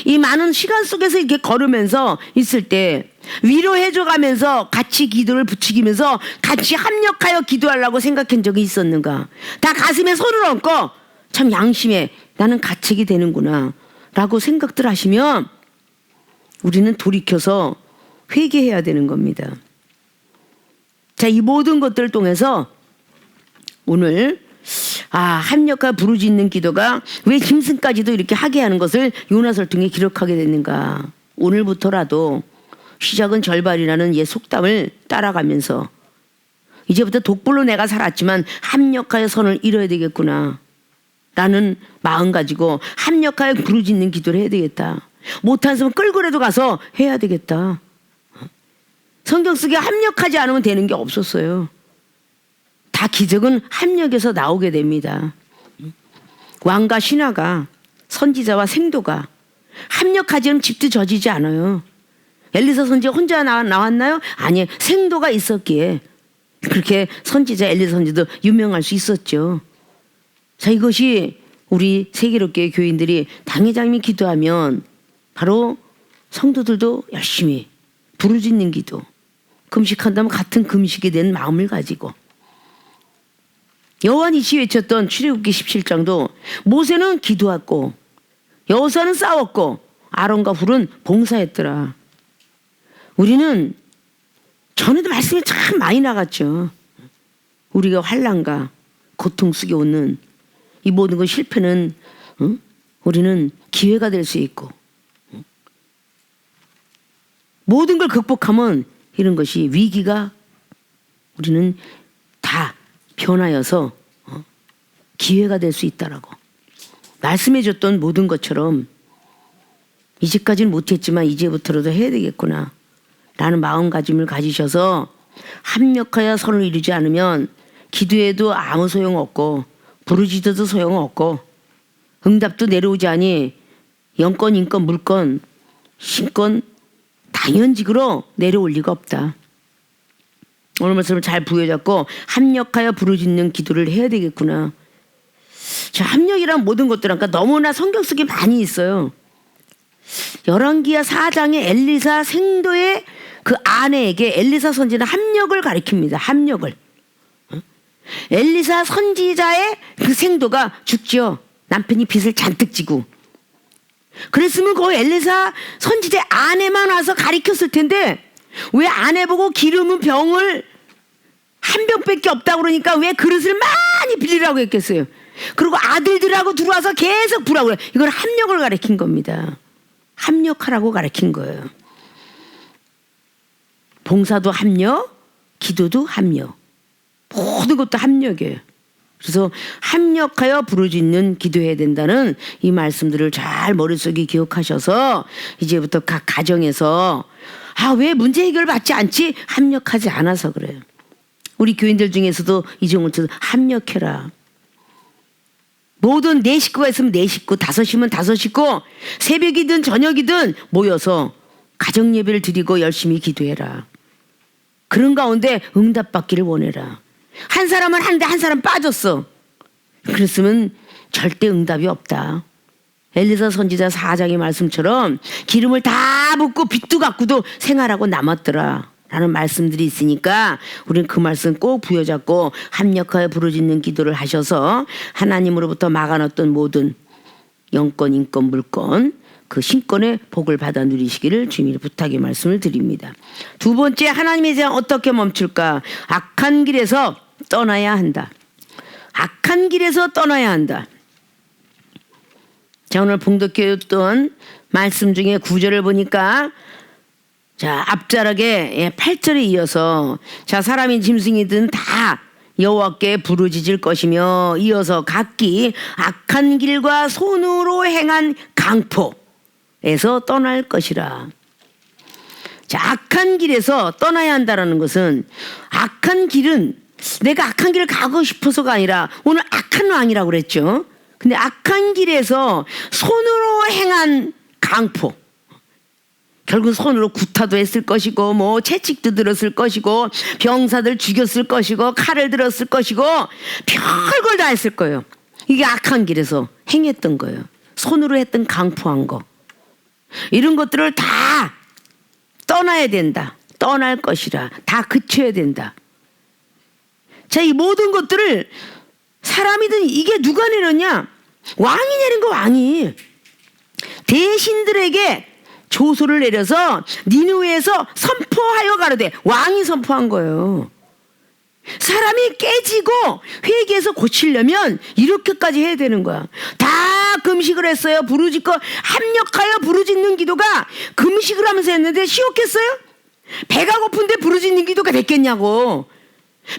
이 많은 시간 속에서 이렇게 걸으면서 있을 때 위로해줘 가면서 같이 기도를 부추기면서 같이 합력하여 기도하려고 생각한 적이 있었는가? 다 가슴에 손을 얹고 참 양심에 나는 가책이 되는구나 라고 생각들 하시면 우리는 돌이켜서 회개해야 되는 겁니다. 자, 이 모든 것들을 통해서 오늘 합력과 부르짖는 기도가 왜 짐승까지도 이렇게 하게 하는 것을 요나서를 통해 기록하게 됐는가. 오늘부터라도 시작은 절반이라는 옛 속담을 따라가면서 이제부터 독불로 내가 살았지만 합력하여 선을 이뤄야 되겠구나 라는 마음 가지고 합력하여 부르짖는 기도를 해야 되겠다. 못한 사람 끌고라도 가서 해야 되겠다. 성경 속에 합력하지 않으면 되는 게 없었어요. 다 기적은 합력에서 나오게 됩니다. 왕과 신하가, 선지자와 생도가 합력하지 않으면 집도 져지지 않아요. 엘리사 선지자 혼자 나왔나요? 아니, 생도가 있었기에 그렇게 선지자 엘리사 선지도 유명할 수 있었죠. 자, 이것이 우리 세계롭게 교인들이 당회장님이 기도하면 바로 성도들도 열심히 부르짖는 기도, 금식한다면 같은 금식에 대한 마음을 가지고, 여호와 니시 외쳤던 출애굽기 17장도 모세는 기도했고 여호수아는 싸웠고 아론과 훌은 봉사했더라. 우리는 전에도 말씀이 참 많이 나갔죠. 우리가 환난과 고통 속에 오는 이 모든 것 실패는 우리는 기회가 될 수 있고, 모든 걸 극복하면 이런 것이 위기가 우리는 다 변하여서 기회가 될 수 있다라고 말씀해줬던 모든 것처럼 이제까지는 못했지만 이제부터라도 해야 되겠구나 라는 마음가짐을 가지셔서 합력하여 선을 이루지 않으면 기도해도 아무 소용없고 부르짖어도 소용없고 응답도 내려오지 않니 영권, 인권, 물권, 신권 당연직으로 내려올 리가 없다. 오늘 말씀을 잘 부여잡고 합력하여 부르짖는 기도를 해야 되겠구나. 자, 합력이란 모든 것들은 그러니까 너무나 성경 속에 많이 있어요. 열왕기하 4장에 엘리사 생도의 그 아내에게 엘리사 선지는 합력을 가리킵니다. 합력을. 엘리사 선지자의 그 생도가 죽지요. 남편이 빚을 잔뜩 지고. 그랬으면 그 엘리사 선지자의 아내만 와서 가리켰을 텐데 왜 아내 보고 기름은 병을 한 병밖에 없다고 그러니까 왜 그릇을 많이 빌리라고 했겠어요. 그리고 아들들하고 들어와서 계속 부라고 그래. 이건 합력을 가리킨 겁니다. 합력하라고 가르친 거예요. 봉사도 합력, 기도도 합력. 모든 것도 합력이에요. 그래서 합력하여 부르짖는 기도해야 된다는 이 말씀들을 잘 머릿속에 기억하셔서 이제부터 각 가정에서 왜 문제 해결 받지 않지? 합력하지 않아서 그래요. 우리 교인들 중에서도 이종을 쳐서 합력해라. 모든 네 식구가 있으면 네 식구, 다섯이면 다섯 식구, 새벽이든 저녁이든 모여서 가정 예배를 드리고 열심히 기도해라. 그런 가운데 응답받기를 원해라. 한 사람은 하는데 한 사람 빠졌어. 그랬으면 절대 응답이 없다. 엘리사 선지자 4장의 말씀처럼 기름을 다 붓고 빚도 갚고도 생활하고 남았더라 라는 말씀들이 있으니까 우리는 그 말씀 꼭 부여잡고 합력하여 부르짖는 기도를 하셔서 하나님으로부터 막아놨던 모든 영권, 인권, 물권 그 신권의 복을 받아 누리시기를 주님의 부탁의 말씀을 드립니다. 두 번째, 하나님에 대한 어떻게 멈출까? 악한 길에서 떠나야 한다. 악한 길에서 떠나야 한다. 자, 오늘 봉독했던 말씀 중에 9절을 보니까 자, 앞자락에 8절에 이어서 자, 사람이 짐승이든 다 여호와께 부르짖을 것이며 이어서 각기 악한 길과 손으로 행한 강포에서 떠날 것이라. 자, 악한 길에서 떠나야 한다라는 것은 악한 길은 내가 악한 길을 가고 싶어서가 아니라 오늘 악한 왕이라고 그랬죠. 근데 악한 길에서 손으로 행한 강포, 결국 손으로 구타도 했을 것이고 뭐 채찍도 들었을 것이고 병사들 죽였을 것이고 칼을 들었을 것이고 별걸 다 했을 거예요. 이게 악한 길에서 행했던 거예요. 손으로 했던 강포한 거, 이런 것들을 다 떠나야 된다. 떠날 것이라. 다 그쳐야 된다. 자, 이 모든 것들을 사람이든 이게 누가 내렸냐? 왕이 내린 거. 왕이 대신들에게 조소를 내려서 니느웨에서 선포하여 가로되, 왕이 선포한 거예요. 사람이 깨지고 회개해서 고치려면 이렇게까지 해야 되는 거야. 다 금식을 했어요. 부르짖고 합력하여 부르짖는 기도가 금식을 하면서 했는데 쉬웠겠어요? 배가 고픈데 부르짖는 기도가 됐겠냐고.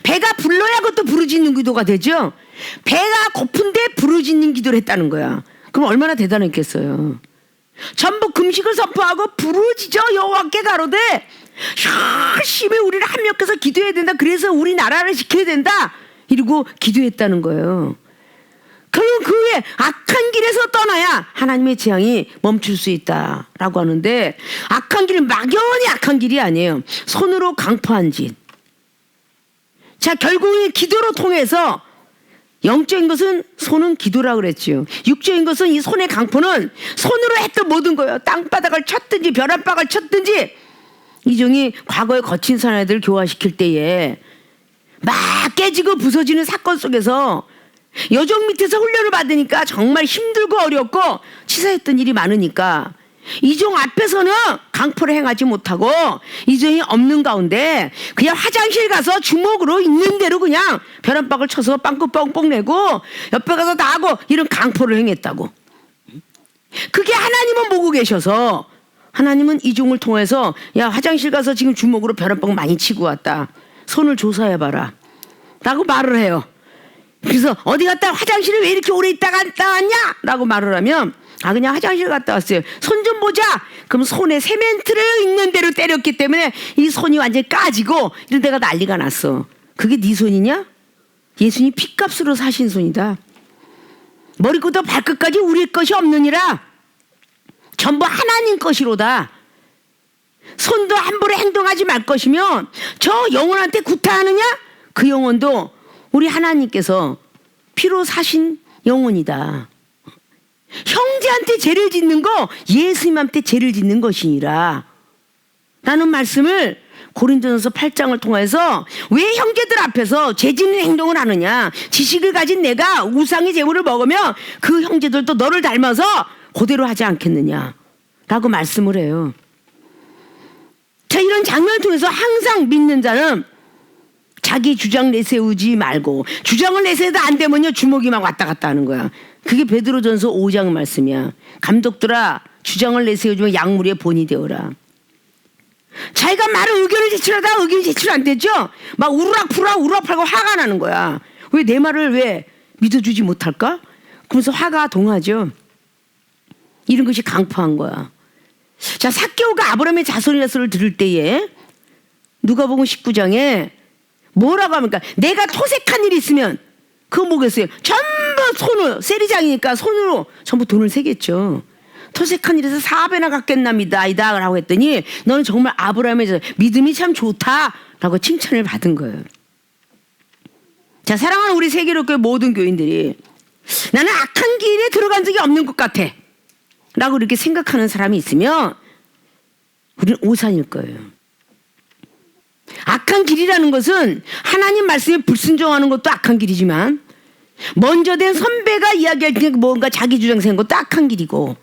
배가 불러야 그것도 부르짖는 기도가 되죠. 배가 고픈데 부르짖는 기도를 했다는 거야. 그럼 얼마나 대단했겠어요. 전부 금식을 선포하고 부르짖어 여호와께 가로되 열심히 우리를 합력해서 기도해야 된다. 그래서 우리 나라를 지켜야 된다. 이러고 기도했다는 거예요. 그럼 그 후에 악한 길에서 떠나야 하나님의 재앙이 멈출 수 있다라고 하는데, 악한 길은 막연히 악한 길이 아니에요. 손으로 강포한 짓. 자, 결국은 기도로 통해서 영적인 것은 손은 기도라고 그랬지요. 육적인 것은 이 손의 강포는 손으로 했던 모든 거예요. 땅바닥을 쳤든지 벼란박을 쳤든지. 이종이 과거에 거친 사내들을 교화시킬 때에 막 깨지고 부서지는 사건 속에서 여종 밑에서 훈련을 받으니까 정말 힘들고 어렵고 치사했던 일이 많으니까 이종 앞에서는 강포를 행하지 못하고 이종이 없는 가운데 그냥 화장실 가서 주먹으로 있는 대로 그냥 벼란박을 쳐서 빵꾸 뻥뻥 내고 옆에 가서 다 하고 이런 강포를 행했다고. 그게 하나님은 보고 계셔서 하나님은 이종을 통해서 야, 화장실 가서 지금 주먹으로 벼란박 많이 치고 왔다. 손을 조사해봐라 라고 말을 해요. 그래서 어디 갔다 화장실에 왜 이렇게 오래 있다 갔다 왔냐? 라고 말을 하면 그냥 화장실 갔다 왔어요. 손 좀 보자. 그럼 손에 세멘트를 있는 대로 때렸기 때문에 이 손이 완전히 까지고 이런 데가 난리가 났어. 그게 네 손이냐? 예수님 핏값으로 사신 손이다. 머리부터 발끝까지 우리 것이 없느니라. 전부 하나님 것이로다. 손도 함부로 행동하지 말 것이며 저 영혼한테 구타하느냐? 그 영혼도 우리 하나님께서 피로 사신 영혼이다. 형제한테 죄를 짓는 거 예수님한테 죄를 짓는 것이니라 라는 말씀을 고린도전서 8장을 통해서 왜 형제들 앞에서 죄 짓는 행동을 하느냐. 지식을 가진 내가 우상의 제물을 먹으면 그 형제들도 너를 닮아서 그대로 하지 않겠느냐 라고 말씀을 해요. 자, 이런 장면을 통해서 항상 믿는 자는 자기 주장 내세우지 말고, 주장을 내세워도 안 되면요 주먹이 막 왔다 갔다 하는 거야. 그게 베드로전서 5장 말씀이야. 감독들아, 주장을 내세워주면 약물의 본이 되어라. 자기가 말을 의견을 제출하다가 의견이 제출 안 되죠. 막 우르락푸락 우르락팔고 화가 나는 거야. 왜 내 말을 왜 믿어주지 못할까? 그러면서 화가 동하죠. 이런 것이 강포한 거야. 자, 삭개오가 아브라함의 자손이라서를 들을 때에 누가복음 19장에 뭐라고 합니까? 내가 토색한 일이 있으면 그거 뭐겠어요? 전부 손으로, 세리장이니까 손으로 전부 돈을 세겠죠. 토색한 일에서 4배나 갚겠납니다 이다 라고 했더니 너는 정말 아브라함의 믿음이 참 좋다 라고 칭찬을 받은 거예요. 자, 사랑하는 우리 세계로교회 모든 교인들이 나는 악한 길에 들어간 적이 없는 것 같아 라고 이렇게 생각하는 사람이 있으면 우리는 오산일 거예요. 악한 길이라는 것은 하나님 말씀에 불순종하는 것도 악한 길이지만 먼저 된 선배가 이야기할 때 뭔가 자기 주장 세운 것도 악한 길이고,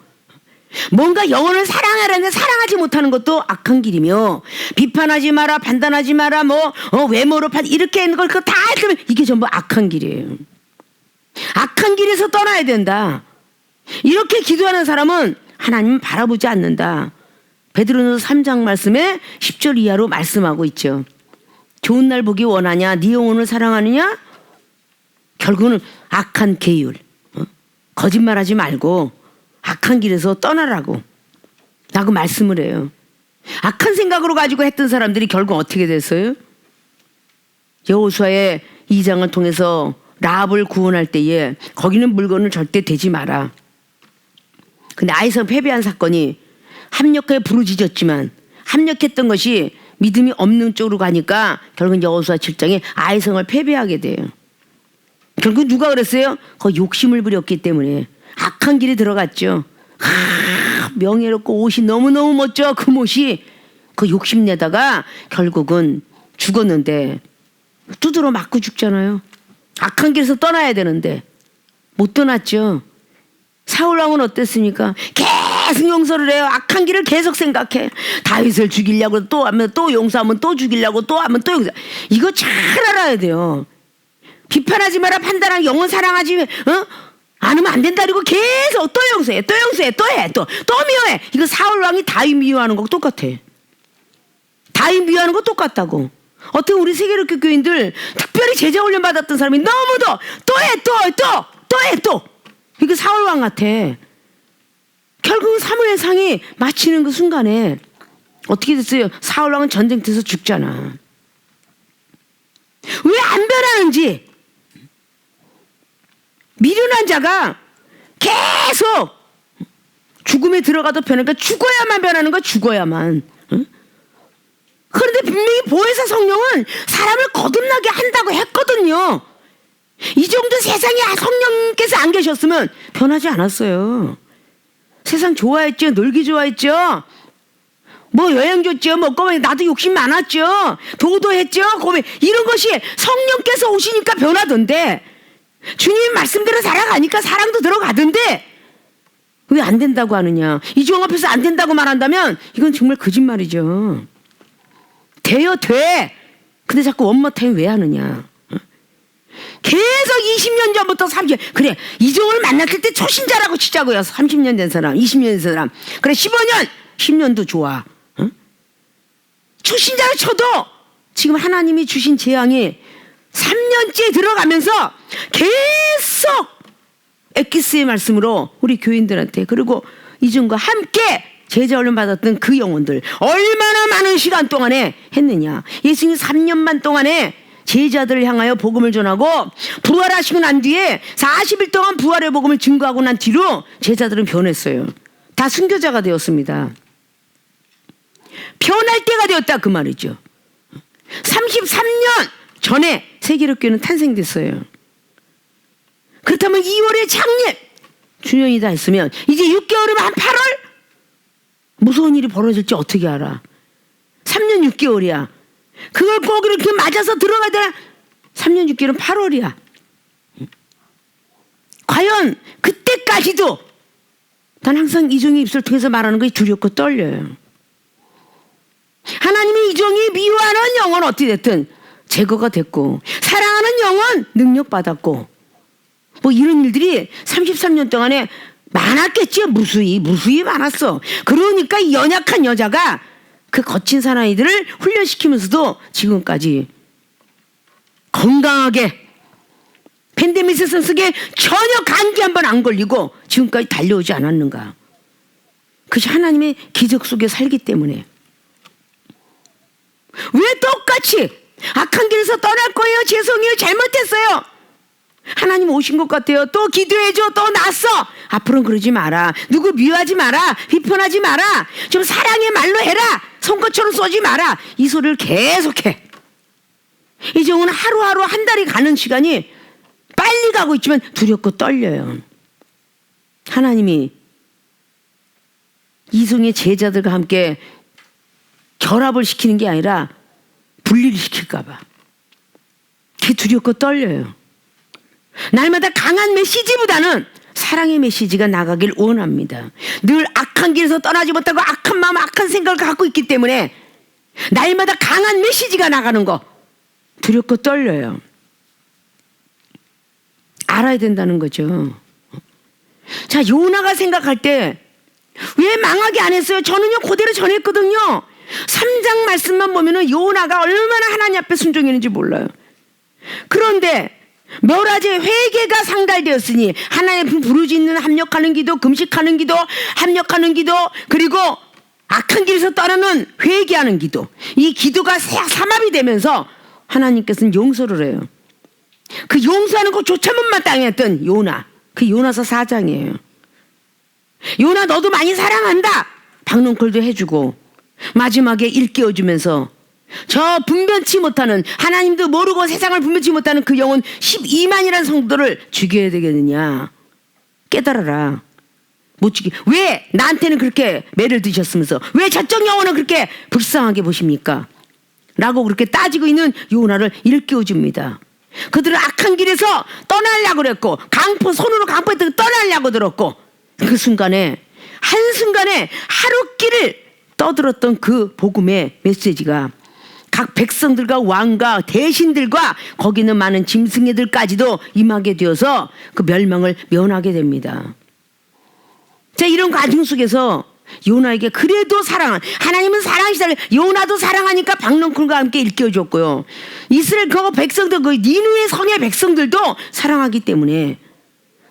뭔가 영혼을 사랑하라는데 사랑하지 못하는 것도 악한 길이며, 비판하지 마라, 판단하지 마라, 외모로 이렇게 하는 걸 그거 다 했으면 이게 전부 악한 길이에요. 악한 길에서 떠나야 된다. 이렇게 기도하는 사람은 하나님은 바라보지 않는다. 베드로전서 3장 말씀에 10절 이하로 말씀하고 있죠. 좋은 날 보기 원하냐? 네 영혼을 사랑하느냐? 결국은 악한 계율, 거짓말하지 말고 악한 길에서 떠나라고 라고 말씀을 해요. 악한 생각으로 가지고 했던 사람들이 결국 어떻게 됐어요? 여호수아의 2장을 통해서 라합을 구원할 때에 거기는 물건을 절대 대지 마라. 근데 아이성 패배한 사건이 합력하여 부르짖었지만 합력했던 것이 믿음이 없는 쪽으로 가니까 결국 여호수아 7장에 아이성을 패배하게 돼요. 결국 누가 그랬어요? 그 욕심을 부렸기 때문에 악한 길에 들어갔죠. 명예롭고 옷이 너무너무 멋져. 그 옷이 그 욕심내다가 결국은 죽었는데 두드러 맞고 죽잖아요. 악한 길에서 떠나야 되는데 못 떠났죠. 사울왕은 어땠습니까? 계속 용서를 해요. 악한 길을 계속 생각해. 다윗을 죽이려고 또 하면 또 용서하면 또 죽이려고 또 하면 또 용서. 이거 잘 알아야 돼요. 비판하지 마라, 판단하고 영혼 사랑하지 않으면 안 된다. 그리고 계속 또 용서해, 또 용서해, 또 해, 또 미워해. 이거 사울왕이 다윗 미워하는 거 똑같아. 다윗 미워하는 거 똑같다고. 어떻게 우리 세계로교 교인들 특별히 제자 훈련 받았던 사람이 너무 또 해. 이거 사울왕 같아. 결국은 사무엘상이 마치는 그 순간에 어떻게 됐어요? 사울왕은 전쟁터에서 죽잖아. 왜 안 변하는지. 미련한 자가 계속 죽음에 들어가도 변하니까 죽어야만 변하는 거야. 죽어야만. 응? 그런데 분명히 보혜사 성령은 사람을 거듭나게 한다고 했거든요. 이 정도 세상에 성령께서 안 계셨으면 변하지 않았어요. 세상 좋아했죠. 놀기 좋아했죠. 여행 좋죠. 먹고 나도 욕심 많았죠. 도도했죠. 고백. 이런 것이 성령께서 오시니까 변하던데, 주님 말씀대로 살아가니까 사랑도 들어가던데 왜 안 된다고 하느냐. 이종 앞에서 안 된다고 말한다면 이건 정말 거짓말이죠. 돼요, 돼. 근데 자꾸 원모타임 왜 하느냐. 계속 20년 전부터 30년. 그래, 이종을 만났을 때 초신자라고 치자고요. 30년 된 사람, 20년 된 사람. 그래, 15년, 10년도 좋아. 초신자를 쳐도 지금 하나님이 주신 재앙이 3년째 들어가면서 계속 엑기스의 말씀으로 우리 교인들한테, 그리고 이종과 함께 제자 훈련 받았던 그 영혼들 얼마나 많은 시간 동안에 했느냐. 예수님 3년만 동안에 제자들을 향하여 복음을 전하고 부활하시고 난 뒤에 40일 동안 부활의 복음을 증거하고 난 뒤로 제자들은 변했어요. 다 순교자가 되었습니다. 변할 때가 되었다 그 말이죠. 33년 전에 세계로교회는 탄생됐어요. 그렇다면 2월에 작년 주년이 다 했으면 이제 6개월이면 한 8월? 무서운 일이 벌어질지 어떻게 알아? 3년 6개월이야. 그걸 꼭 이렇게 맞아서 들어가야 되나? 3년 6개월은 8월이야. 과연 그때까지도 난 항상 이종의 입술을 통해서 말하는 것이 두렵고 떨려요. 하나님이 이종이 미워하는 영은 어찌 됐든 제거가 됐고 사랑하는 영은 능력받았고 뭐 이런 일들이 33년 동안에 많았겠지요. 무수히 많았어. 그러니까 이 연약한 여자가 그 거친 사나이들을 훈련시키면서도 지금까지 건강하게 팬데믹 속에 전혀 감기 한 번 안 걸리고 지금까지 달려오지 않았는가. 그것이 하나님의 기적 속에 살기 때문에. 왜 똑같이 악한 길에서 떠날 거예요? 죄송해요. 잘못했어요. 하나님 오신 것 같아요. 또 기도해줘. 또 났어. 앞으로는 그러지 마라. 누구 미워하지 마라. 비판하지 마라. 좀 사랑의 말로 해라. 선거처럼 쏘지 마라. 이 소리를 계속해. 이종은 하루하루 한 달이 가는 시간이 빨리 가고 있지만 두렵고 떨려요. 하나님이 이성의 제자들과 함께 결합을 시키는 게 아니라 분리를 시킬까 봐. 그게 두렵고 떨려요. 날마다 강한 메시지보다는 사랑의 메시지가 나가길 원합니다. 늘 악한 길에서 떠나지 못하고 악한 마음, 악한 생각을 갖고 있기 때문에 날마다 강한 메시지가 나가는 거 두렵고 떨려요. 알아야 된다는 거죠. 자, 요나가 생각할 때 왜 망하게 안 했어요? 저는요 그대로 전했거든요. 3장 말씀만 보면은 요나가 얼마나 하나님 앞에 순종했는지 몰라요. 그런데 멸하제 회개가 상달되었으니 하나님 부르짖는 합력하는 기도, 금식하는 기도, 합력하는 기도, 그리고 악한 길에서 떠나는 회개하는 기도, 이 기도가 삼합이 되면서 하나님께서는 용서를 해요. 그 용서하는 것조차 못 마땅했던 요나, 그 요나서 4장이에요. 요나 너도 많이 사랑한다. 박농콜도 해주고 마지막에 일깨워주면서 저 분변치 못하는, 하나님도 모르고 세상을 분변치 못하는 그 영혼 12만이라는 성도를 죽여야 되겠느냐. 깨달아라. 못 죽이. 왜 나한테는 그렇게 매를 드셨으면서 왜 저쪽 영혼은 그렇게 불쌍하게 보십니까? 라고 그렇게 따지고 있는 요나를 일깨워줍니다. 그들은 악한 길에서 떠나려고 그랬고 손으로 강포에 떠나려고 들었고 그 순간에 한순간에 하루길을 떠들었던 그 복음의 메시지가 각 백성들과 왕과 대신들과 거기 있는 많은 짐승애들까지도 임하게 되어서 그 멸망을 면하게 됩니다. 자, 이런 과정 속에서 요나에게 그래도 하나님은 사랑하시다. 요나도 사랑하니까 박농쿨과 함께 일깨워줬고요. 이스라엘 그 백성들, 그 니느웨 성의 백성들도 사랑하기 때문에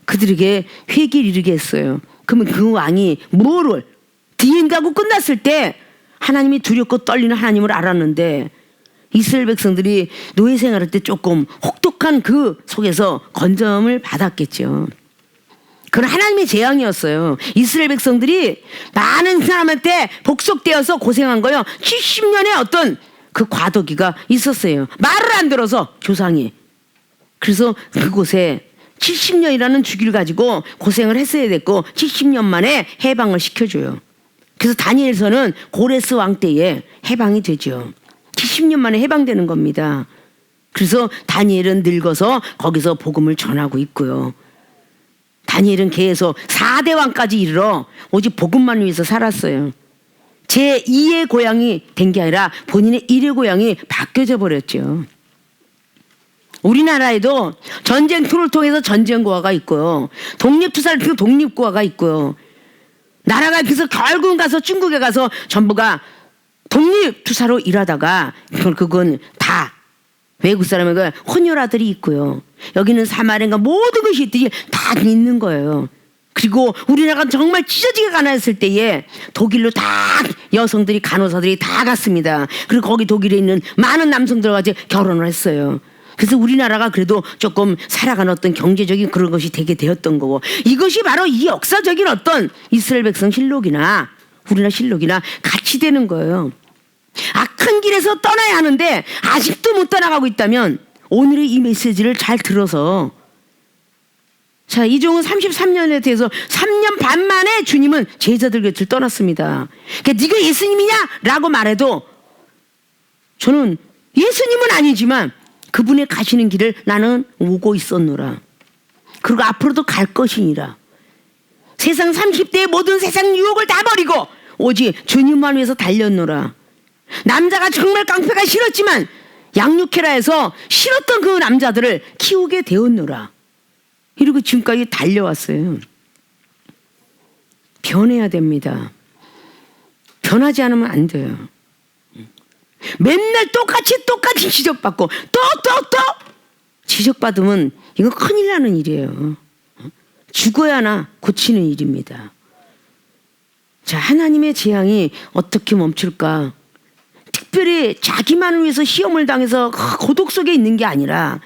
그들에게 회개를 이르게 했어요. 그러면 그 왕이 뭐를 뒤인다고 끝났을 때 하나님이 두렵고 떨리는 하나님을 알았는데 이스라엘 백성들이 노예 생활할 때 조금 혹독한 그 속에서 건져움을 받았겠죠. 그건 하나님의 재앙이었어요. 이스라엘 백성들이 많은 사람한테 복속되어서 고생한 거요. 70년의 어떤 그 과도기가 있었어요. 말을 안 들어서 조상이. 그래서 그곳에 70년이라는 주기를 가지고 고생을 했어야 됐고 70년 만에 해방을 시켜줘요. 그래서 다니엘서는 고레스 왕 때에 해방이 되죠. 70년 만에 해방되는 겁니다. 그래서 다니엘은 늙어서 거기서 복음을 전하고 있고요. 다니엘은 계속 4대 왕까지 이르러 오직 복음만 위해서 살았어요. 제2의 고향이 된 게 아니라 본인의 1의 고향이 바뀌어져 버렸죠. 우리나라에도 전쟁터를 통해서 전쟁고아가 있고요. 독립투사를 통해서 독립고아가 있고요. 나라가 그래서 결국은 가서 중국에 가서 전부가 독립투사로 일하다가 그건 다 외국 사람에게 혼혈아들이 있고요. 여기는 사마리아인가 모든 것이 있듯이 다 있는 거예요. 그리고 우리나라가 정말 찢어지게 가난했을 때에 독일로 다 여성들이 간호사들이 다 갔습니다. 그리고 거기 독일에 있는 많은 남성들과 같이 결혼을 했어요. 그래서 우리나라가 그래도 조금 살아가는 어떤 경제적인 그런 것이 되게 되었던 거고 이것이 바로 이 역사적인 어떤 이스라엘 백성 실록이나 우리나라 실록이나 같이 되는 거예요. 악한 길에서 떠나야 하는데 아직도 못 떠나가고 있다면 오늘의 이 메시지를 잘 들어서 자, 이종은 33년에 대해서 3년 반 만에 주님은 제자들 곁을 떠났습니다. 그러니까 네가 예수님이냐? 라고 말해도 저는 예수님은 아니지만 그분의 가시는 길을 나는 오고 있었노라. 그리고 앞으로도 갈 것이니라. 세상 30대의 모든 세상 유혹을 다 버리고 오직 주님만 위해서 달렸노라. 남자가 정말 깡패가 싫었지만 양육해라 해서 싫었던 그 남자들을 키우게 되었노라. 이러고 지금까지 달려왔어요. 변해야 됩니다. 변하지 않으면 안 돼요. 맨날 똑같이 지적받고 또 지적받으면 이건 큰일 나는 일이에요. 죽어야 하나 고치는 일입니다. 자, 하나님의 재앙이 어떻게 멈출까? 특별히 자기만을 위해서 시험을 당해서 고독 속에 있는 게 아니라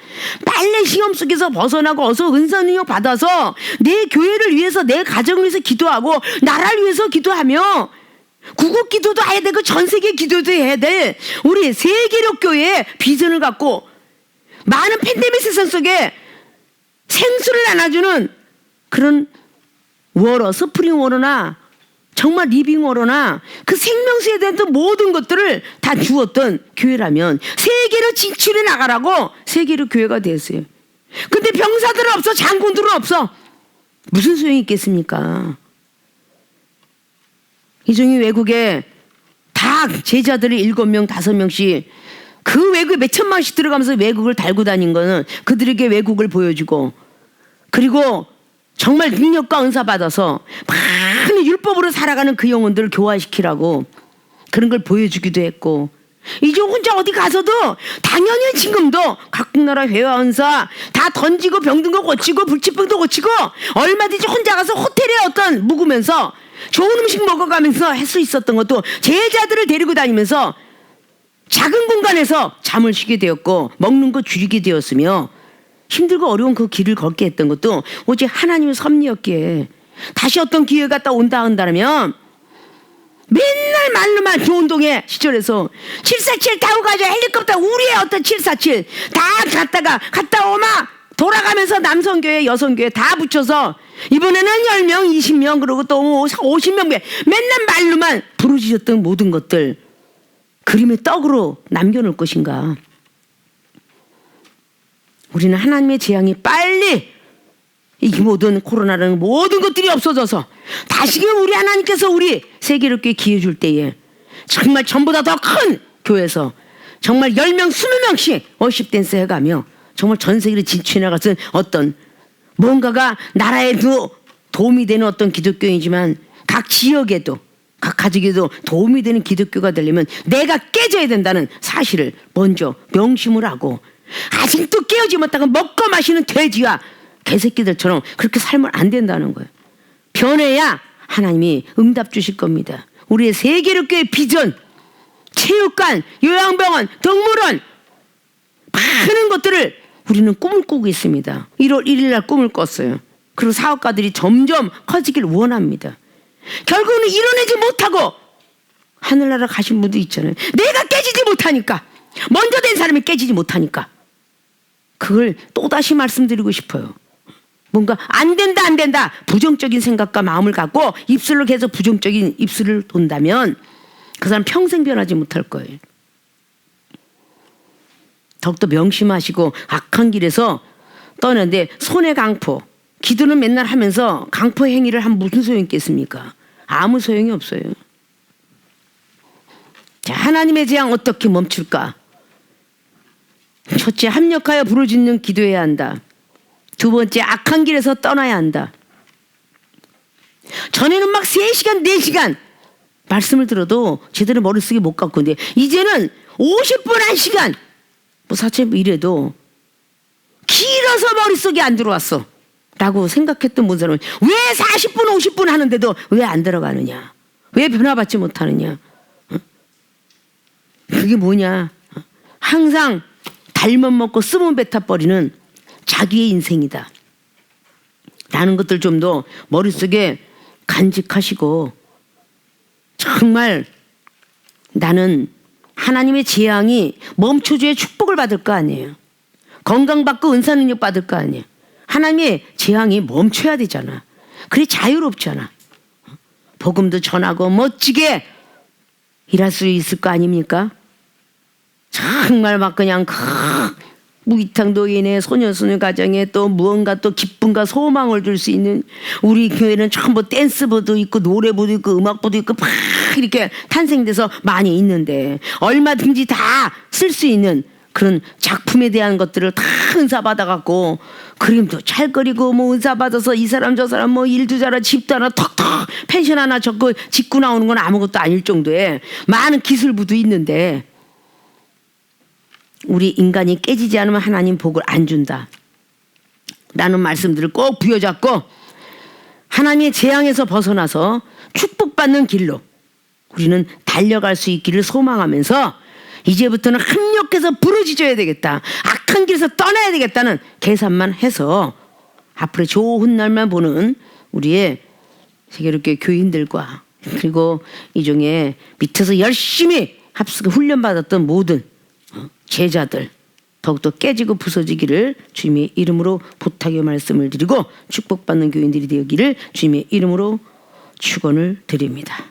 빨리 시험 속에서 벗어나고 어서 은사 능력 받아서 내 교회를 위해서 내 가정을 위해서 기도하고 나라를 위해서 기도하며 구국 기도도 해야 되고 전 세계 기도도 해야 돼. 우리 세계력 교회의 비전을 갖고 많은 팬데믹 세상 속에 생수를 나눠주는 그런 워러, 스프링 워러나 정말 리빙 워러나 그 생명수에 대한 모든 것들을 다 주었던 교회라면 세계로 진출해 나가라고 세계로 교회가 됐어요. 근데 병사들은 없어, 장군들은 없어. 무슨 소용이 있겠습니까? 이종이 외국에 다 제자들이 7명, 5명씩 그 외국에 몇 천만씩 들어가면서 외국을 달고 다닌 거는 그들에게 외국을 보여주고 그리고 정말 능력과 은사 받아서 많은 율법으로 살아가는 그 영혼들을 교화시키라고 그런 걸 보여주기도 했고 이종 혼자 어디 가서도 당연히 지금도 각국 나라 회화 은사 다 던지고 병든 거 고치고 불치병도 고치고 얼마든지 혼자 가서 호텔에 어떤 묵으면서 좋은 음식 먹어가면서 할 수 있었던 것도 제자들을 데리고 다니면서 작은 공간에서 잠을 쉬게 되었고 먹는 거 줄이게 되었으며 힘들고 어려운 그 길을 걷게 했던 것도 오직 하나님의 섭리였기에 다시 어떤 기회가 딱 온다 한다면 맨날 말로만 교운동회 시절에서 747 타고 가자 헬리콥터 우리의 어떤 747 다 갔다 오마 돌아가면서 남성교회 여성교회 다 붙여서 이번에는 10명 20명 그러고 또 50명 맨날 말로만 부르짖었던 모든 것들 그림의 떡으로 남겨놓을 것인가? 우리는 하나님의 재앙이 빨리 이 모든 코로나라는 모든 것들이 없어져서 다시금 우리 하나님께서 우리 세계롭게 기회 줄 때에 정말 전보다 더 큰 교회에서 정말 10명 20명씩 워십 댄스 해가며 정말 전 세계로 진출해 나가서 어떤 뭔가가 나라에도 도움이 되는 어떤 기독교이지만 각 지역에도 각 가족에도 도움이 되는 기독교가 되려면 내가 깨져야 된다는 사실을 먼저 명심을 하고 아직도 깨우지 못하고 먹고 마시는 돼지와 개새끼들처럼 그렇게 살면 안 된다는 거예요. 변해야 하나님이 응답 주실 겁니다. 우리의 세계롭게 비전, 체육관, 요양병원, 동물원 많은 것들을 우리는 꿈을 꾸고 있습니다. 1월 1일 날 꿈을 꿨어요. 그리고 사업가들이 점점 커지길 원합니다. 결국은 이뤄내지 못하고 하늘나라 가신 분도 있잖아요. 내가 깨지지 못하니까 먼저 된 사람이 깨지지 못하니까 그걸 또다시 말씀드리고 싶어요. 뭔가 안 된다 부정적인 생각과 마음을 갖고 입술로 계속 부정적인 입술을 돈다면 그 사람 평생 변하지 못할 거예요. 더욱더 명심하시고 악한 길에서 떠나는데 손에 강포 기도는 맨날 하면서 강포 행위를 하면 무슨 소용이 있겠습니까? 아무 소용이 없어요. 자, 하나님의 재앙 어떻게 멈출까? 첫째, 합력하여 부르짖는 기도해야 한다. 두 번째, 악한 길에서 떠나야 한다. 전에는 막 3시간 4시간 말씀을 들어도 제대로 머릿속에 못 갖고 있는데 이제는 50분 1시간 뭐 사실 이래도 길어서 머릿속에 안 들어왔어 라고 생각했던 분 사람은 왜 40분 50분 하는데도 왜 안 들어가느냐, 왜 변화받지 못하느냐. 그게 뭐냐, 항상 달면 먹고 쓰면 뱉어버리는 자기의 인생이다 라는 것들 좀 더 머릿속에 간직하시고 정말 나는 하나님의 재앙이 멈춰줘야 축복을 받을 거 아니에요. 건강받고 은사 능력 받을 거 아니에요. 하나님의 재앙이 멈춰야 되잖아. 그래 자유롭잖아. 복음도 전하고 멋지게 일할 수 있을 거 아닙니까? 정말 막 그냥 무기탕 노인의 소녀소녀 가정에 또 무언가 또 기쁨과 소망을 줄 수 있는, 우리 교회는 전부 댄스부도 있고 노래부도 있고 음악부도 있고 막 이렇게 탄생돼서 많이 있는데, 얼마든지 다 쓸 수 있는 그런 작품에 대한 것들을 다 은사 받아갖고 그림도 잘 그리고 뭐 은사 받아서 이 사람 저 사람 뭐 일도 잘하고 집도 하나 턱턱 펜션 하나 적고 짓고 나오는 건 아무것도 아닐 정도의 많은 기술부도 있는데, 우리 인간이 깨지지 않으면 하나님 복을 안 준다 라는 말씀들을 꼭 부여잡고, 하나님의 재앙에서 벗어나서 축복받는 길로 우리는 달려갈 수 있기를 소망하면서, 이제부터는 합력해서 부르짖어야 되겠다, 악한 길에서 떠나야 되겠다는 계산만 해서 앞으로 좋은 날만 보는 우리의 세계롭게 교인들과, 그리고 이 중에 밑에서 열심히 훈련받았던 모든 제자들 더욱더 깨지고 부서지기를 주님의 이름으로 부탁의 말씀을 드리고, 축복받는 교인들이 되기를 주님의 이름으로 축원을 드립니다.